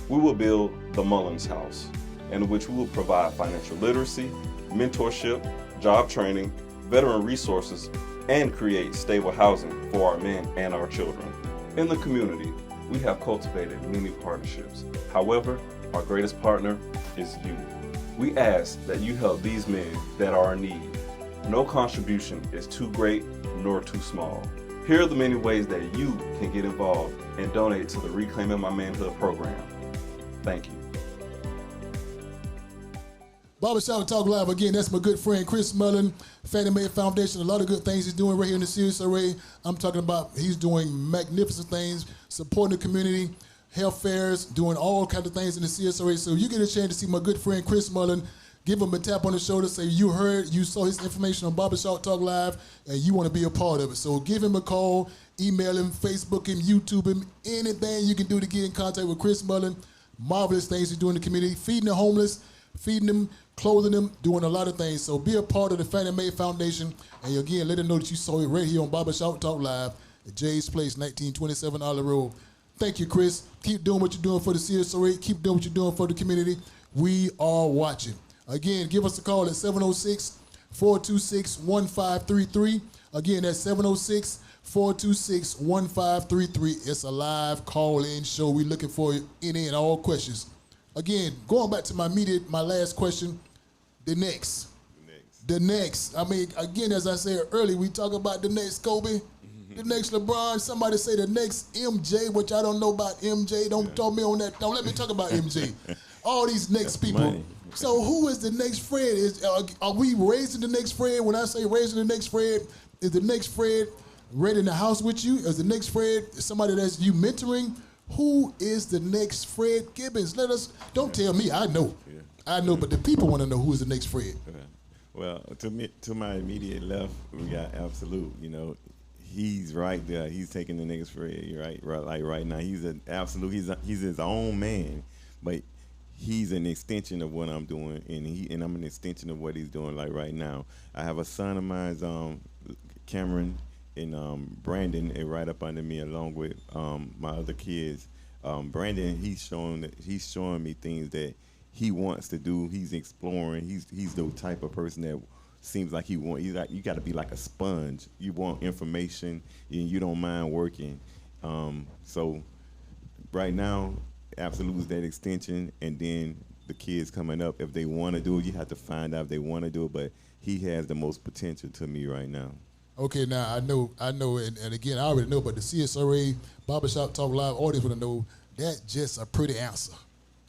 we will build the Mullins House, in which we will provide financial literacy, mentorship, job training, veteran resources, and create stable housing for our men and our children. In the community, we have cultivated many partnerships. However, our greatest partner is you. We ask that you help these men that are in need. No contribution is too great nor too small. Here are the many ways that you can get involved and donate to the Reclaiming My Manhood program. Thank you. Barbershop Talk Live, again, that's my good friend Chris Mullin, Fannie Mae Foundation. A lot of good things he's doing right here in the Sirius Array. I'm talking about he's doing magnificent things, supporting the community, health fairs, doing all kinds of things in the CSRA. So you get a chance to see my good friend Chris Mullin, give him a tap on the shoulder, say you saw his information on Barbershop Talk Live, and you want to be a part of it. So give him a call, email him, Facebook him, YouTube him, anything you can do to get in contact with Chris Mullin. Marvelous things he's doing in the community, feeding the homeless, feeding them, clothing them, doing a lot of things. So be a part of the Fannie Mae Foundation, and again, let them know that you saw it right here on Barbershop Talk Live at Jay's Place, 1927 Olive Road. Thank you, Chris. Keep doing what you're doing for the CSRA. Keep doing what you're doing for the community. We are watching. Again, give us a call at 706-426-1533. Again, that's 706-426-1533. It's a live call-in show. We're looking for any and all questions. again, going back to my last question, the next. The next. I mean, again, as I said earlier, we talk about the next Kobe, the next LeBron. Somebody say the next MJ, which I don't know about MJ. Don't talk me on that. Don't let me talk about MJ. All these next people. Money. So who is the next Fred? Are we raising the next Fred? When I say raising the next Fred, is the next Fred right in the house with you? Is the next Fred somebody that's you mentoring? Who is the next Fred Gibbons? Don't tell me. I know. Yeah. I know, but the people want to know who is the next Fred. Well, to my immediate left, we got Absolute. You know, he's right there. He's taking the next Fred, right? Like right now, he's an Absolute. He's his own man, but he's an extension of what I'm doing, and I'm an extension of what he's doing. Like right now, I have a son of mine, Cameron and Brandon, right up under me, along with my other kids. Brandon, he's showing me things that he wants to do. He's exploring. He's the type of person that seems like you got to be like a sponge. You want information and you don't mind working. So right now, Absolute is that extension, and then the kids coming up, if they want to do it, you have to find out if they want to do it. But he has the most potential to me right now. Okay, now I know, and again, I already know, but the CSRA Barbershop Talk Live audience want to know that's just a pretty answer.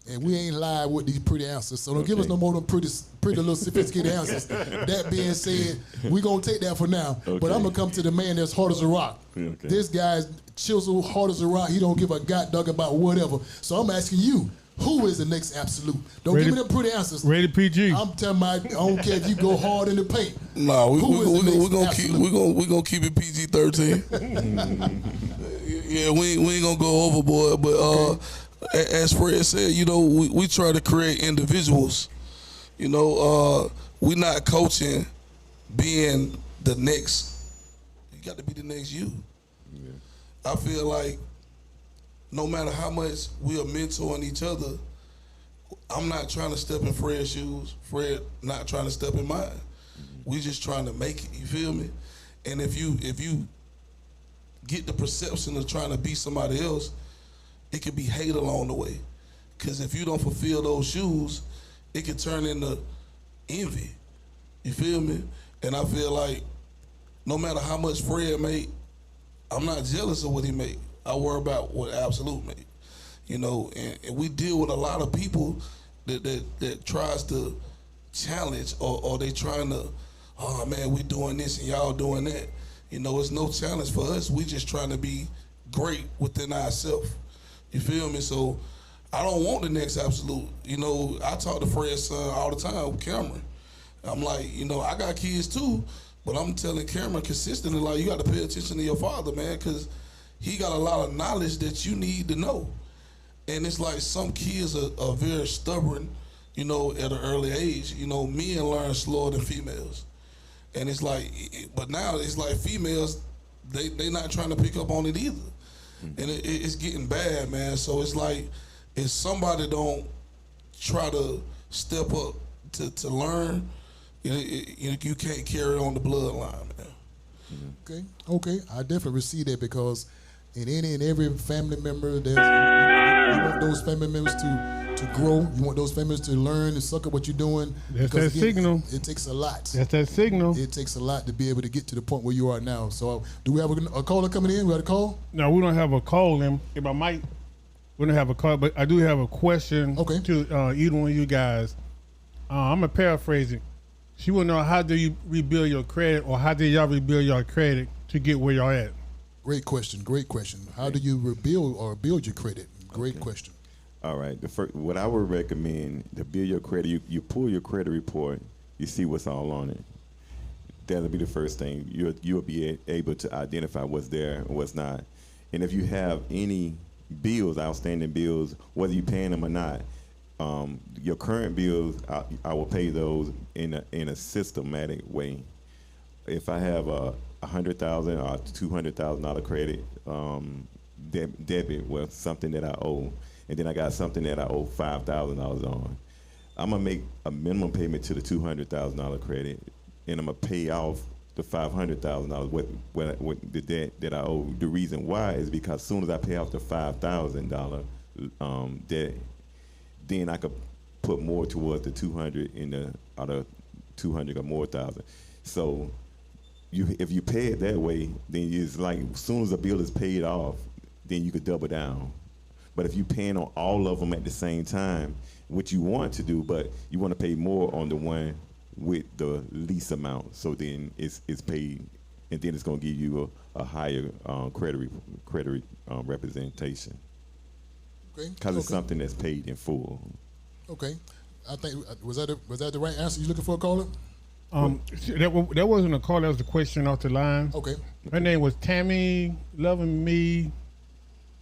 And we ain't live with these pretty answers, so don't give us no more of them pretty little sophisticated answers. That being said, we're going to take that for now. Okay. But I'm going to come to the man that's hard as a rock. Okay. This guy's chiseled, hard as a rock. He don't give a god dog about whatever. So I'm asking you, who is the next Absolute? Don't give me them pretty answers. Rated PG. I'm telling my, I don't care if you go hard in the paint. Nah, we're gonna keep it PG-13. Yeah, we ain't gonna go overboard, but as Fred said, you know, we try to create individuals. You know, we not coaching being the next. You got to be the next you. Yeah. I feel like no matter how much we are mentoring each other, I'm not trying to step in Fred's shoes. Fred not trying to step in mine. Mm-hmm. We just trying to make it. You feel me? And if you get the perception of trying to be somebody else, it could be hate along the way. Because if you don't fulfill those shoes, it could turn into envy. You feel me? And I feel like no matter how much Fred made, I'm not jealous of what he made. I worry about what Absolute made. You know, and we deal with a lot of people that tries to challenge or they trying to, oh man, we doing this and y'all doing that. You know, it's no challenge for us. We just trying to be great within ourselves. You feel me? So I don't want the next Absolute. You know, I talk to Fred's son all the time, Cameron. I'm like, you know, I got kids too, but I'm telling Cameron consistently, like, you got to pay attention to your father, man, because he got a lot of knowledge that you need to know. And it's like some kids are very stubborn, you know, at an early age. You know, men learn slower than females. And it's like, but now it's like females, they not trying to pick up on it either. And it's getting bad, man. So it's like, if somebody don't try to step up to learn, you can't carry on the bloodline, man. Okay. I definitely receive that, because in any and every family member, you want those family members to grow. You want those family members to learn and suck up what you're doing. That's that signal. It takes a lot. That's that signal. It takes a lot to be able to get to the point where you are now. So do we have a caller coming in? We got a call? No, we don't have a call in. If I might, we don't have a call, but I do have a question to either one of you guys. I'm going to paraphrase it. She want to know, how do you rebuild your credit, or how did y'all rebuild your credit to get where y'all at? Great question. How do you rebuild or build your credit? Great question. All right. What I would recommend to build your credit, you pull your credit report, you see what's all on it. That'll be the first thing. You'll be able to identify what's there and what's not. And if you have any bills, outstanding bills, whether you're paying them or not, your current bills, I will pay those in a systematic way. If I have a $100,000 or $200,000 credit debit with something that I owe, and then I got something that I owe $5,000 on, I'm gonna make a minimum payment to the $200,000 credit, and I'm gonna pay off the $500,000 with the debt that I owe. The reason why is because as soon as I pay off the $5,000 debt, then I could put more towards the 200 in the out of 200 or more thousand. So if you pay it that way, then it's like as soon as the bill is paid off, then you could double down. But if you paying on all of them at the same time, which you want to do, but you want to pay more on the one with the least amount, so then it's paid, and then it's going to give you a higher credit representation. Okay. Because it's something that's paid in full. Okay. I think was that the right answer you looking for, caller? That wasn't a call. That was a question off the line. Okay. Her name was Tammy Loving Me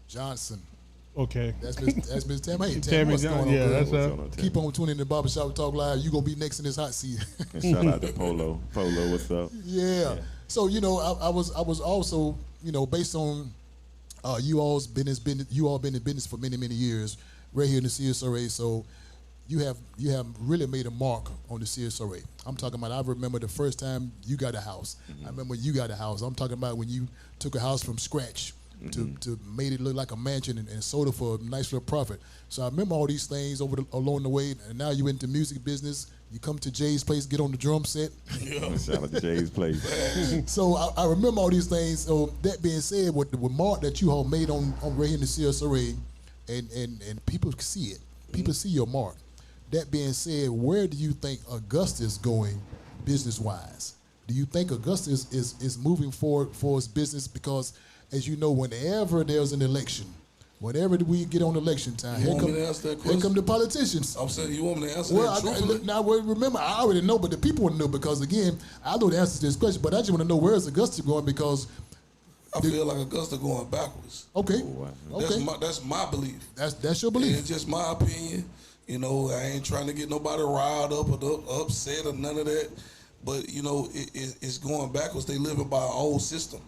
Johnson. Okay. That's Miss Tammy. Hey, Tammy what's going on, yeah, girl? that's her. Keep on tuning in to Barbershop Talk Live. You gonna be next in this hot seat. And shout out to Polo. Polo, what's up? Yeah. So I was also based on you all been in business for many years right here in the CSRA. So you have really made a mark on the CSRA. I'm talking about. I remember the first time you got a house. I remember you got a house. I'm talking about when you took a house from scratch. To made it look like a mansion and sold it for a nice little profit. So I remember all these things along the way, and now you into music business. You come to Jay's place, get on the drum set. Yeah. Shout out to Jay's place. So I remember all these things. So that being said, with mark that you all made on right here in the CSRA, and people see it. People see your mark. That being said, where do you think Augusta is going business-wise? Do you think Augusta is moving forward for its business? Because as you know, whenever there's an election, whenever we get on election time, here come the politicians. I'm saying, you want me to answer that truthfully? Now, remember, I already know, but the people want to know because, again, I know the answer to this question, but I just want to know where is Augusta going because... I feel like Augusta going backwards. Okay. That's my belief. That's your belief. It's just my opinion. I ain't trying to get nobody riled up or upset or none of that. But, it's going backwards. They living by an old system.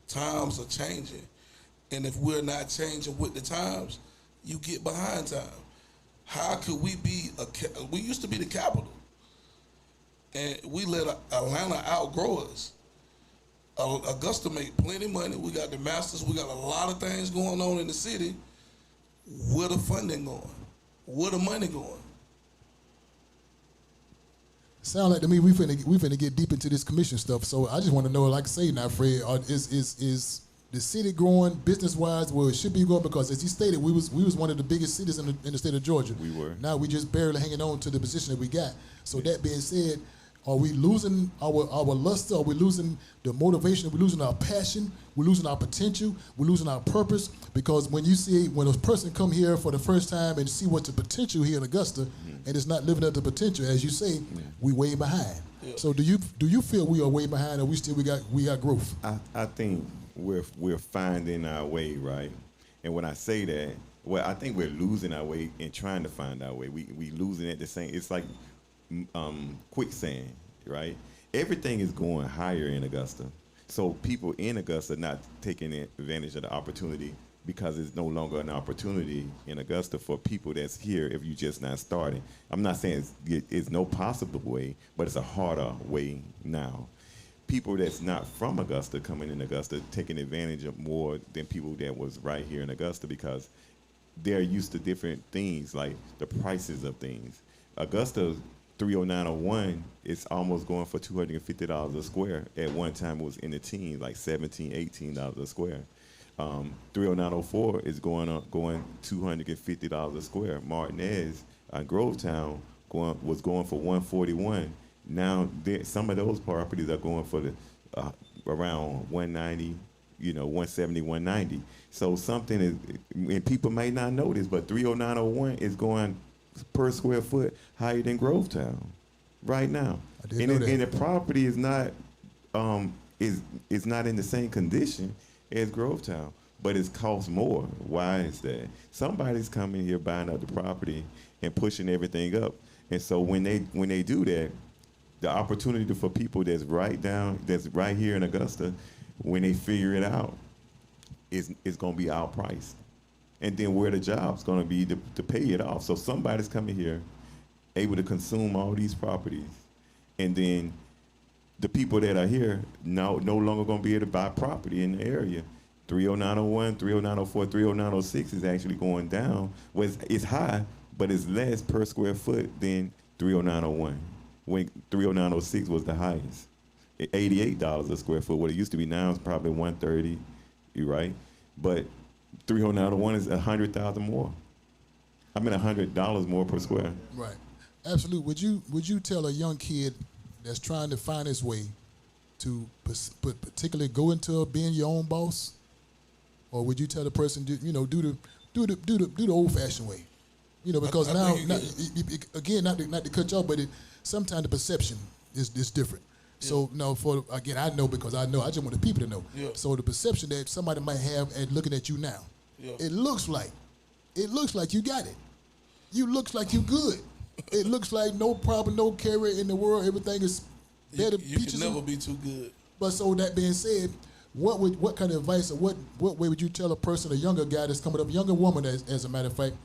Times are changing. And if we're not changing with the times, you get behind time. How could we be we used to be the capital. And we let Atlanta outgrow us. Augusta make plenty of money. We got the Masters. We got a lot of things going on in the city. Where the funding going? Where the money going? Sound like to me we finna get deep into this commission stuff. So I just want to know, like I say now, Fred, is the city growing business wise where it should be growing? Because as you stated, we was one of the biggest cities in the state of Georgia. We were. Now we just barely hanging on to the position that we got. So that being said, are we losing our luster? Are we losing the motivation? Are we losing our passion? We're losing our potential. We're losing our purpose. Because when a person come here for the first time and see what's the potential here in Augusta, and it's not living up to potential, as you say, we way behind. Yeah. So do you feel we are way behind, or we got growth? I think we're finding our way, right? And when I say that, well, I think we're losing our way and trying to find our way. We losing at the same. It's like quicksand, right? Everything is going higher in Augusta. So people in Augusta not taking advantage of the opportunity because it's no longer an opportunity in Augusta for people that's here if you just not starting. I'm not saying it's no possible way, but it's a harder way now. People that's not from Augusta coming in Augusta taking advantage of more than people that was right here in Augusta because they're used to different things, like the prices of things. Augusta 30901 is almost going for $250 a square. At one time it was in the teens, like $17, $18 a square. 30904 is going $250 a square. Martinez Grovetown was going for $141. Now some of those properties are going for around $190, $170, $190. So something is, and people may not know this, but 30901 is going per square foot higher than Grovetown right now. And the property is not is not in the same condition as Grovetown, but it costs more. Why is that? Somebody's coming here buying up the property and pushing everything up. And so when they do that, the opportunity for people that's right here in Augusta, when they figure it out, is going to be outpriced. And then where the job's going to be to pay it off. So somebody's coming here, able to consume all these properties, and then the people that are here no longer going to be able to buy property in the area. 30901, 30904, 30906 is actually going down. Well, it's high, but it's less per square foot than 30901. When 30906 was the highest, $88 a square foot. What it used to be now is probably 130. You right, but 30901 is 100,000 more. I mean $100 more per square. Right. Absolutely. Would you tell a young kid that's trying to find his way to particularly go into being your own boss, or would you tell the person do the old fashioned way? Because again, not to cut you off, but sometimes the perception is different. Yeah. So I know because I know. I just want the people to know. Yeah. So the perception that somebody might have at looking at you now, it looks like you got it. You looks like you good. It looks like no problem, no carry in the world. Everything is better. You can never be too good. But so that being said, what kind of advice or what way would you tell a person, a younger guy that's coming up, a younger woman as a matter of fact,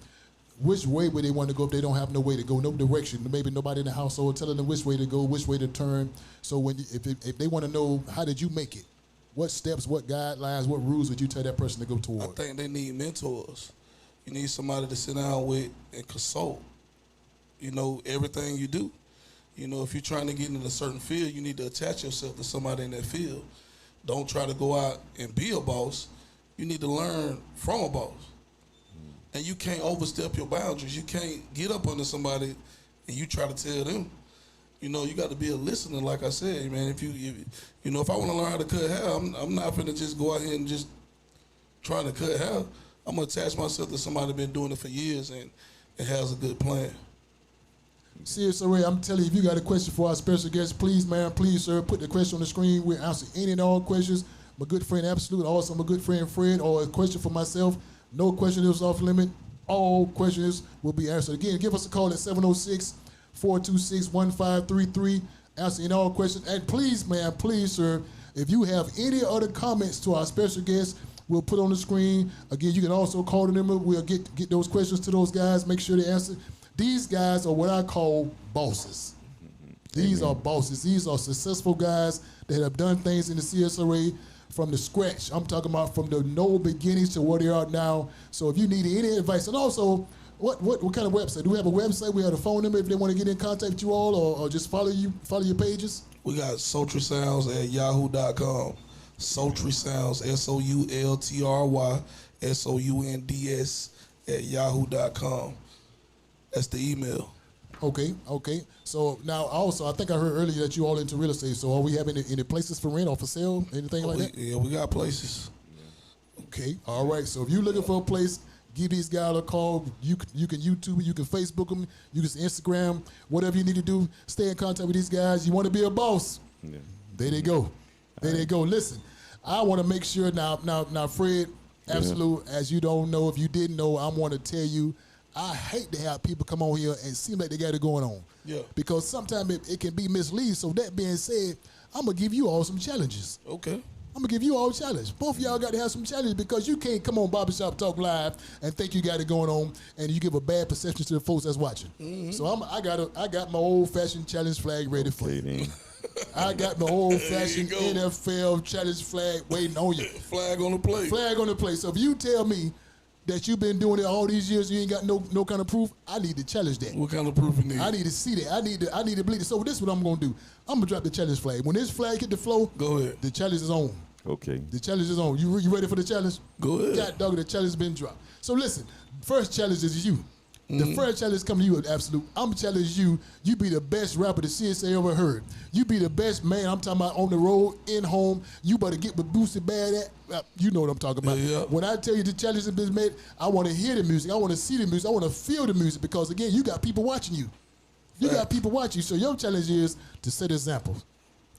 which way would they want to go if they don't have no way to go, no direction, maybe nobody in the household telling them which way to go, which way to turn. So if they want to know how did you make it, what steps, what guidelines, what rules would you tell that person to go toward? I think they need mentors. You need somebody to sit down with and consult. Everything you do. If you're trying to get into a certain field, you need to attach yourself to somebody in that field. Don't try to go out and be a boss. You need to learn from a boss. And you can't overstep your boundaries. You can't get up under somebody and you try to tell them. You got to be a listener, like I said, man. If I want to learn how to cut hair, I'm not finna just go out here and just trying to cut hair. I'm gonna attach myself to somebody been doing it for years and has a good plan. Seriously, Ray, I'm telling you, if you got a question for our special guest, please, man, please, sir, put the question on the screen. We'll answer any and all questions. My good friend, Absolute, also my good friend, Fred, or a question for myself. No question is off limit. All questions will be answered. Again, give us a call at 706-426-1533. Answering all questions. And please, man, please, sir, if you have any other comments to our special guest, we'll put on the screen. Again, you can also call them. We'll get those questions to those guys. Make sure they answer. These guys are what I call bosses. These are bosses. These are successful guys that have done things in the CSRA from the scratch. I'm talking about from the no beginnings to where they are now. So if you need any advice, and also, what kind of website? Do we have a website? We have a phone number if they want to get in contact with you all, or just follow your pages? We got sultrysounds@yahoo.com. Sultry Sounds, SOULTRY SOUNDS @yahoo.com. That's the email. Okay. So now also, I think I heard earlier that you all into real estate. So are we having any places for rent or for sale? Anything like that? Yeah, we got places. Okay. All right. So if you're looking for a place, give these guys a call. You can YouTube, you can Facebook them, you can Instagram, whatever you need to do. Stay in contact with these guys. You want to be a boss? Yeah. There they go. They go. Listen, I want to make sure now, Fred, Absolute, as you don't know, if you didn't know, I want to tell you, I hate to have people come on here and seem like they got it going on. Yeah. Because sometimes it can be misleading. So that being said, I'm going to give you all some challenges. Okay. I'm going to give you all a challenge. Both of y'all got to have some challenges because you can't come on Barbershop Talk Live and think you got it going on and you give a bad perception to the folks that's watching. Mm-hmm. So I got my old-fashioned challenge flag ready for you. I got my old-fashioned NFL challenge flag waiting on you. Flag on the plate. Flag on the plate. So if you tell me that you've been doing it all these years, you ain't got no kind of proof, I need to challenge that. What kind of proof you need? I need to see that. I need to believe it. So this is what I'm gonna do. I'm gonna drop the challenge flag. When this flag hit the floor, go ahead. The challenge is on. Okay. The challenge is on. You ready for the challenge? Go ahead. God dog, the challenge has been dropped. So listen, first challenge is you. The first challenge is coming to you, Absolute. I'm challenging you. You be the best rapper the CSA ever heard. You be the best man. I'm talking about on the road, in home. You better get with Boosted Bad at. You know what I'm talking about. Yeah. When I tell you the challenge has been made, I want to hear the music. I want to see the music. I want to feel the music because, again, you got people watching you. You got people watching you. So your challenge is to set examples.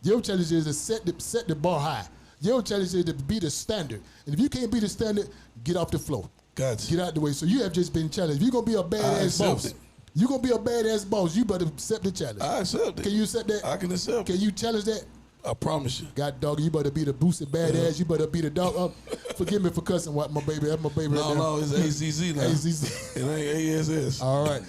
Your challenge is to set the bar high. Your challenge is to be the standard. And if you can't be the standard, get off the floor. Gotcha. Get out the way. So you have just been challenged. If you're going to be a badass boss, you're going to be a badass boss, you better accept the challenge. I accept it. Can you accept that? I can accept it. Can you challenge that? I promise you. God dog, you better be the boosted badass. You better be the dog. Forgive me for cussing my baby. That's my baby. No, it's AZZ now. AZZ. It ain't ASS. All right.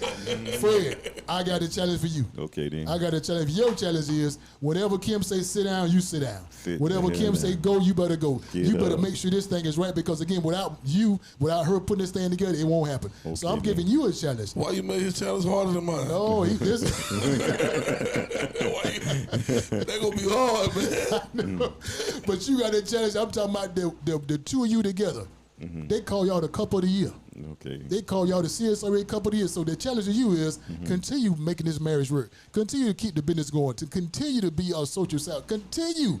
Fred, I got a challenge for you. Okay, then. I got a challenge. Your challenge is whenever Kim say sit down, you sit down. Whenever Kim say go, you better go. You better make sure this thing is right because, again, without her putting this thing together, it won't happen. Okay, so I'm giving you a challenge. Why you made his challenge harder than mine? No, listen. That gonna be hard, man. But you got a challenge. I'm talking about the two of you together. Mm-hmm. They call y'all the couple of the year. Okay. They call y'all the CSRA couple of the year. So the challenge to you is continue making this marriage work. Continue to keep the business going. To continue to be a social side. Continue.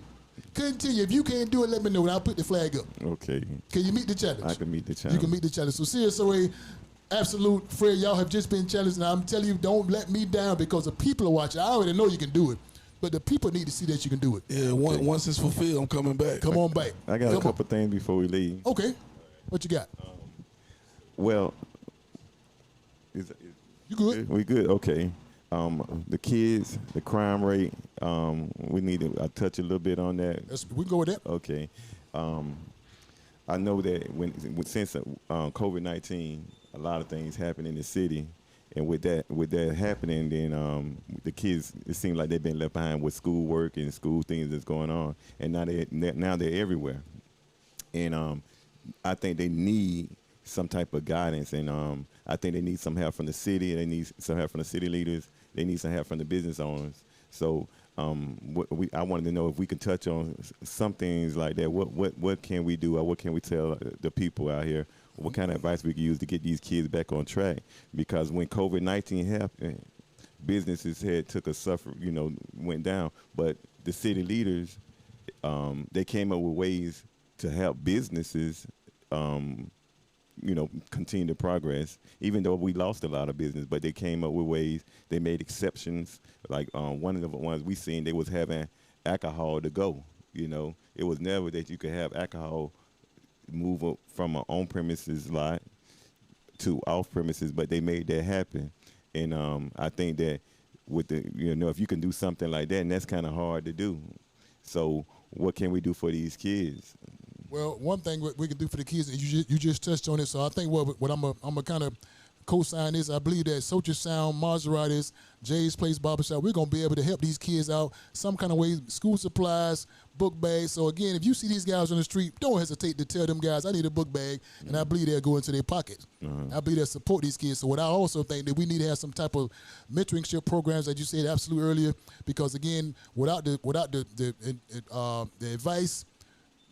If you can't do it, let me know and I'll put the flag up. Okay. Can you meet the challenge? I can meet the challenge. You can meet the challenge. So CSRA, absolute, Fred, y'all have just been challenged. And I'm telling you, don't let me down because the people are watching. I already know you can do it. But the people need to see that you can do it. Yeah, once it's fulfilled, I'm coming back. Come on back. I got a couple things before we leave. Okay. What you got? Well, you good? We good. Okay. The kids, the crime rate. We need to touch a little bit on that. We can go with that. Okay. I know that since COVID-19, a lot of things happen in the city. And with that happening, then the kids, it seems like they've been left behind with schoolwork and school things that's going on, and now they're everywhere. And I think they need some type of guidance, and I think they need some help from the city. They need some help from the city leaders. They need some help from the business owners. So I wanted to know if we can touch on some things like that. What can we do, or what can we tell the people out here? What kind of advice we can use to get these kids back on track? Because when COVID-19 happened, businesses took a suffer, went down. But the city leaders, they came up with ways to help businesses, continue to progress. Even though we lost a lot of business, but they came up with ways. They made exceptions. Like one of the ones we seen, they was having alcohol to go. It was never that you could have alcohol move up from an on-premises lot to off-premises, but they made that happen. And I think that with if you can do something like that, and that's kind of hard to do. So what can we do for these kids? Well, one thing we can do for the kids, and you just touched on it. So I think what I'm a kind of co-sign is I believe that Social Sound, Maseratis, Jay's Place Barbershop, we're going to be able to help these kids out some kind of way, school supplies, book bags. So again, if you see these guys on the street, don't hesitate to tell them guys, I need a book bag, and I believe they'll go into their pockets. I believe they'll support these kids. So what I also think that we need to have some type of mentorship programs that you said absolutely earlier, because again, without the advice,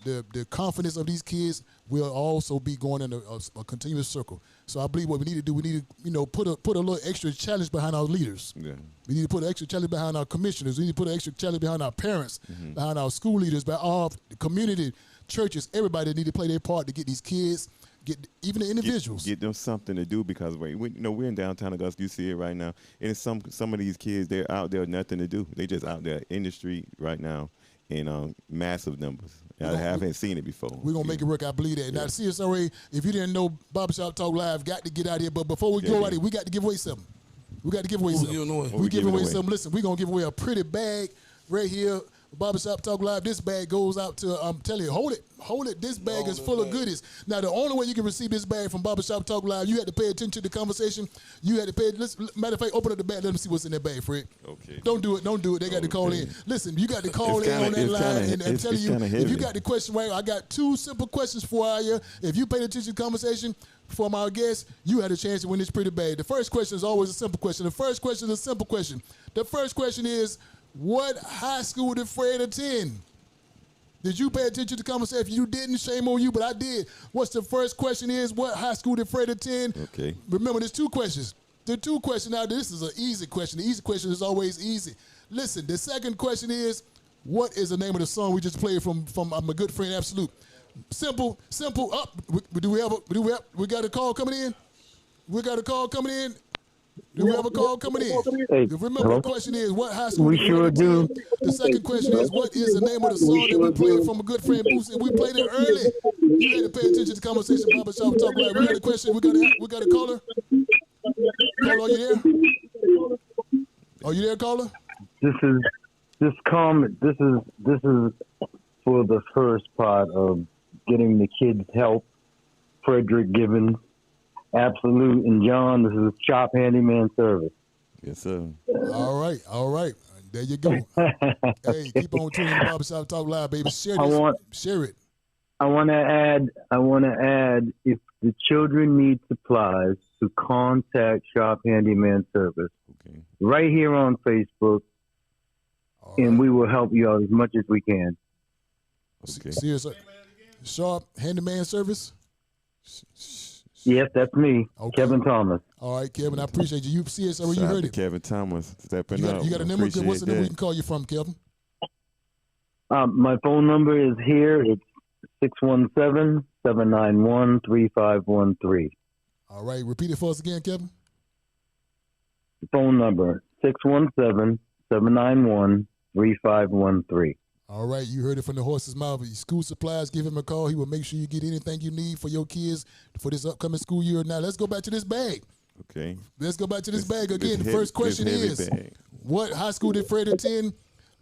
the confidence of these kids will also be going in a continuous circle. So I believe what we need to do, we need to put a little extra challenge behind our leaders. Yeah. We need to put an extra challenge behind our commissioners. We need to put an extra challenge behind our parents, behind our school leaders, by all the community, churches, everybody need to play their part to get these kids, get even the individuals. Get them something to do, because we're in downtown Augusta. You see it right now. And some of these kids, they're out there, nothing to do. They just out there in the street right now in massive numbers. I haven't seen it before. We're going to make it work. I believe that. Now, CSRA, if you didn't know, Barbershop Talk Live got to get out here. But before we go out here, we got to give away something. We giving away something. Listen, we're going to give away a pretty bag right here. Barbershop Talk Live. This bag goes out to, I'm telling you, hold it. This bag is full of goodies. Now, the only way you can receive this bag from Barbershop Talk Live, you had to pay attention to the conversation. You had to pay, matter of fact, open up the bag, let them see what's in that bag, Fred. Okay. Don't do it. They got to call in. Listen, you got to call in on that line and tell you, if you got the question right, I got 2 simple questions for you. If you paid attention to the conversation from our guests, you had a chance to win this pretty bag. The first question is always a simple question. The first question is a simple question. The first question is, what high school did Fred attend? Did you pay attention to the conversation? If you didn't, shame on you, but I did. What's the first question is, what high school did Fred attend? Okay. Remember, there's 2 questions. The 2 questions, now this is an easy question. The easy question is always easy. Listen, the second question is, what is the name of the song we just played from my good friend Absolute? Simple. Up. We got a call coming in? Do we have a call coming in? Hey, remember, the question is, what high school? We sure do. The second question is, what is the name of the song that we played from a good friend Boosie? We played it early. You had to pay attention to the conversation. Barbershop Talk Live. We got a question. We got a caller. Caller, are you there? Are you there, caller? This is for the first part of getting the kids help. Frederick Gibbons, Absolute, and John. This is Shop Handyman Service. Yes, sir. All right. There you go. Hey, keep on tuning in to Barbershop Talk Live, baby. Share this. Share it. I want to add, if the children need supplies, to contact Shop Handyman Service. Okay. Right here on Facebook, and we will help you out as much as we can. Okay. Seriously. Sharp Handyman Service? Yes, that's me, Kevin Thomas. All right, Kevin, I appreciate you. You see it, so you heard it. Kevin Thomas stepping up. You got a number? What's the number we can call you from, Kevin? My phone number is here. It's 617-791-3513. All right, repeat it for us again, Kevin. Phone number, 617-791-3513. All right, you heard it from the horse's mouth. School supplies, give him a call. He will make sure you get anything you need for your kids for this upcoming school year. Now, let's go back to this bag. Okay. Let's go back to this bag again. The first question is, what high school did Fred attend?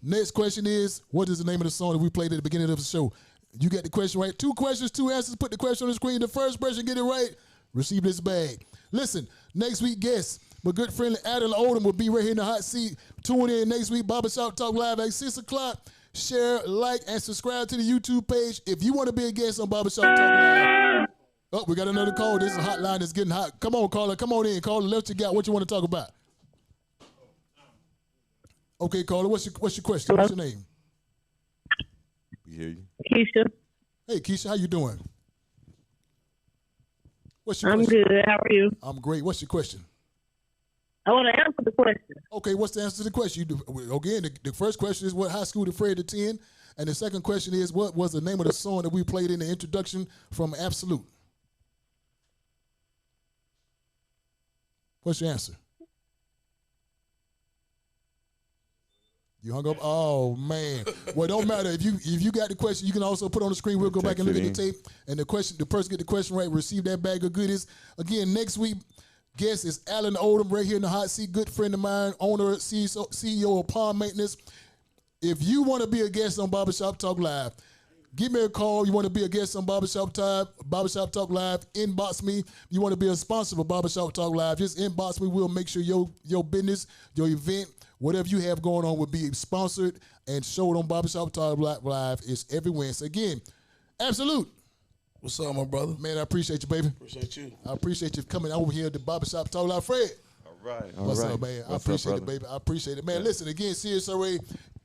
Next question is, what is the name of the song that we played at the beginning of the show? You got the question right. 2 questions, 2 answers. Put the question on the screen. The first person get it right, receive this bag. Listen, next week guest, my good friend Adam Odom will be right here in the hot seat. Tune in next week, Barbershop Talk Live at 6 o'clock. Share, like, and subscribe to the YouTube page. If you want to be a guest on Barbershop Talk Live. Oh, we got another call. This is a hotline that's getting hot. Come on, caller. Come on in, caller. Let's you got what you want to talk about. Okay, caller. What's your question? What's your name? We hear you. Keisha. Hey, Keisha, how you doing? What's your I'm question? good. How are you? I'm great. What's your question? I want to answer the question. Okay, what's the answer to the question? Again, the first question is what high school did Fred attend? And the second question is what was the name of the song that we played in the introduction from Absolute? What's your answer? You hung up? Oh, man. Well, it don't matter. If you got the question, you can also put on the screen. We'll go back and look at the tape. And the person get the question right, receive that bag of goodies. Again, next week, guest is Alan Odom, right here in the hot seat. Good friend of mine, owner, CEO of Pond Maintenance. If you want to be a guest on Barbershop Talk Live, give me a call. You want to be a guest on Barbershop Talk Live, inbox me. You want to be a sponsor for Barbershop Talk Live, just inbox me. We'll make sure your business, your event, whatever you have going on will be sponsored and showed on Barbershop Talk Live. It's every Wednesday. Again, Absolute. What's up, my brother? Man, I appreciate you, baby. Appreciate you. I appreciate you coming over here to Barbershop Talk Live. Fred. All right. What's up, man? I appreciate it, baby. I appreciate it. Man, listen, again, CSRA,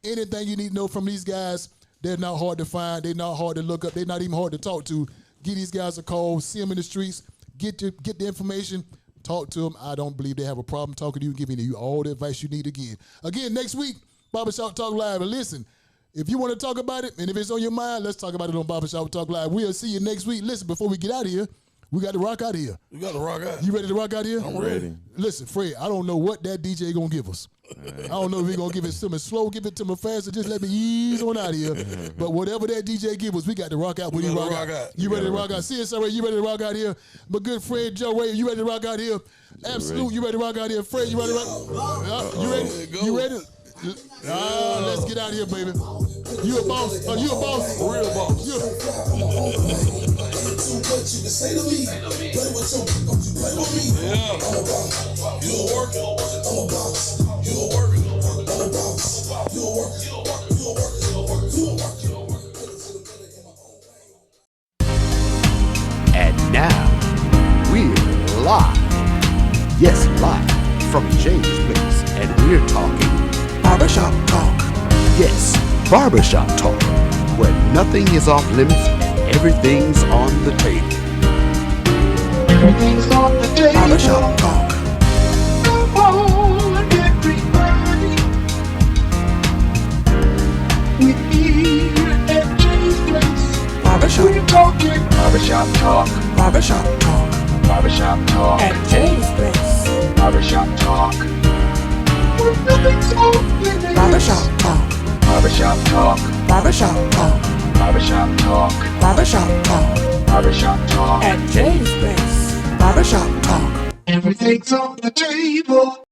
anything you need to know from these guys, they're not hard to find. They're not hard to look up. They're not even hard to talk to. Give these guys a call. See them in the streets. Get the information. Talk to them. I don't believe they have a problem talking to you, giving you all the advice you need to give. Again, next week, Barbershop Talk Live. And listen, if you want to talk about it, and if it's on your mind, let's talk about it on Barbershop Talk Live. We'll see you next week. Listen, before we get out of here, we got to rock out of here. We got to rock out. You ready to rock out here? I'm ready. Listen, Fred, I don't know what that DJ going to give us. I don't know if he going to give it to me slow, give it to me fast, or just let me ease on out of here. But whatever that DJ give us, we got to rock out when he rock out. You ready to rock out? CSRA, you ready to rock out here? My good friend Joe Ray, you ready to rock out here? Absolute, you ready to rock out here? Fred, you ready to rock? You ready? You ready? Let's get out of here, baby. You a boss? Are you a boss? A real boss. What you can say to me? Play with your, don't you play with me? Yeah. I'm a boss. You a worker? I'm a boss. You a worker? I'm a boss. You a worker? You a worker? You a worker? You a worker? And now, we're live. Yes, live from James Place. And we're talking Barbershop Talk. Yes, Barbershop Talk, where nothing is off limits and everything's on the table. Everything's on the table. Barbershop Talk. Come on, everybody. We're here at James Place. Barbershop. We're talking Barbershop Talk. Barbershop Talk. Barbershop Talk. At James Place. Barbershop Talk. where nothing's off limits. Barbershop Talk. Barbershop Talk. Barbershop Talk. Barbershop Talk. Barbershop Talk. Barbershop Talk. At James Place. Barbershop Talk. Everything's on the table.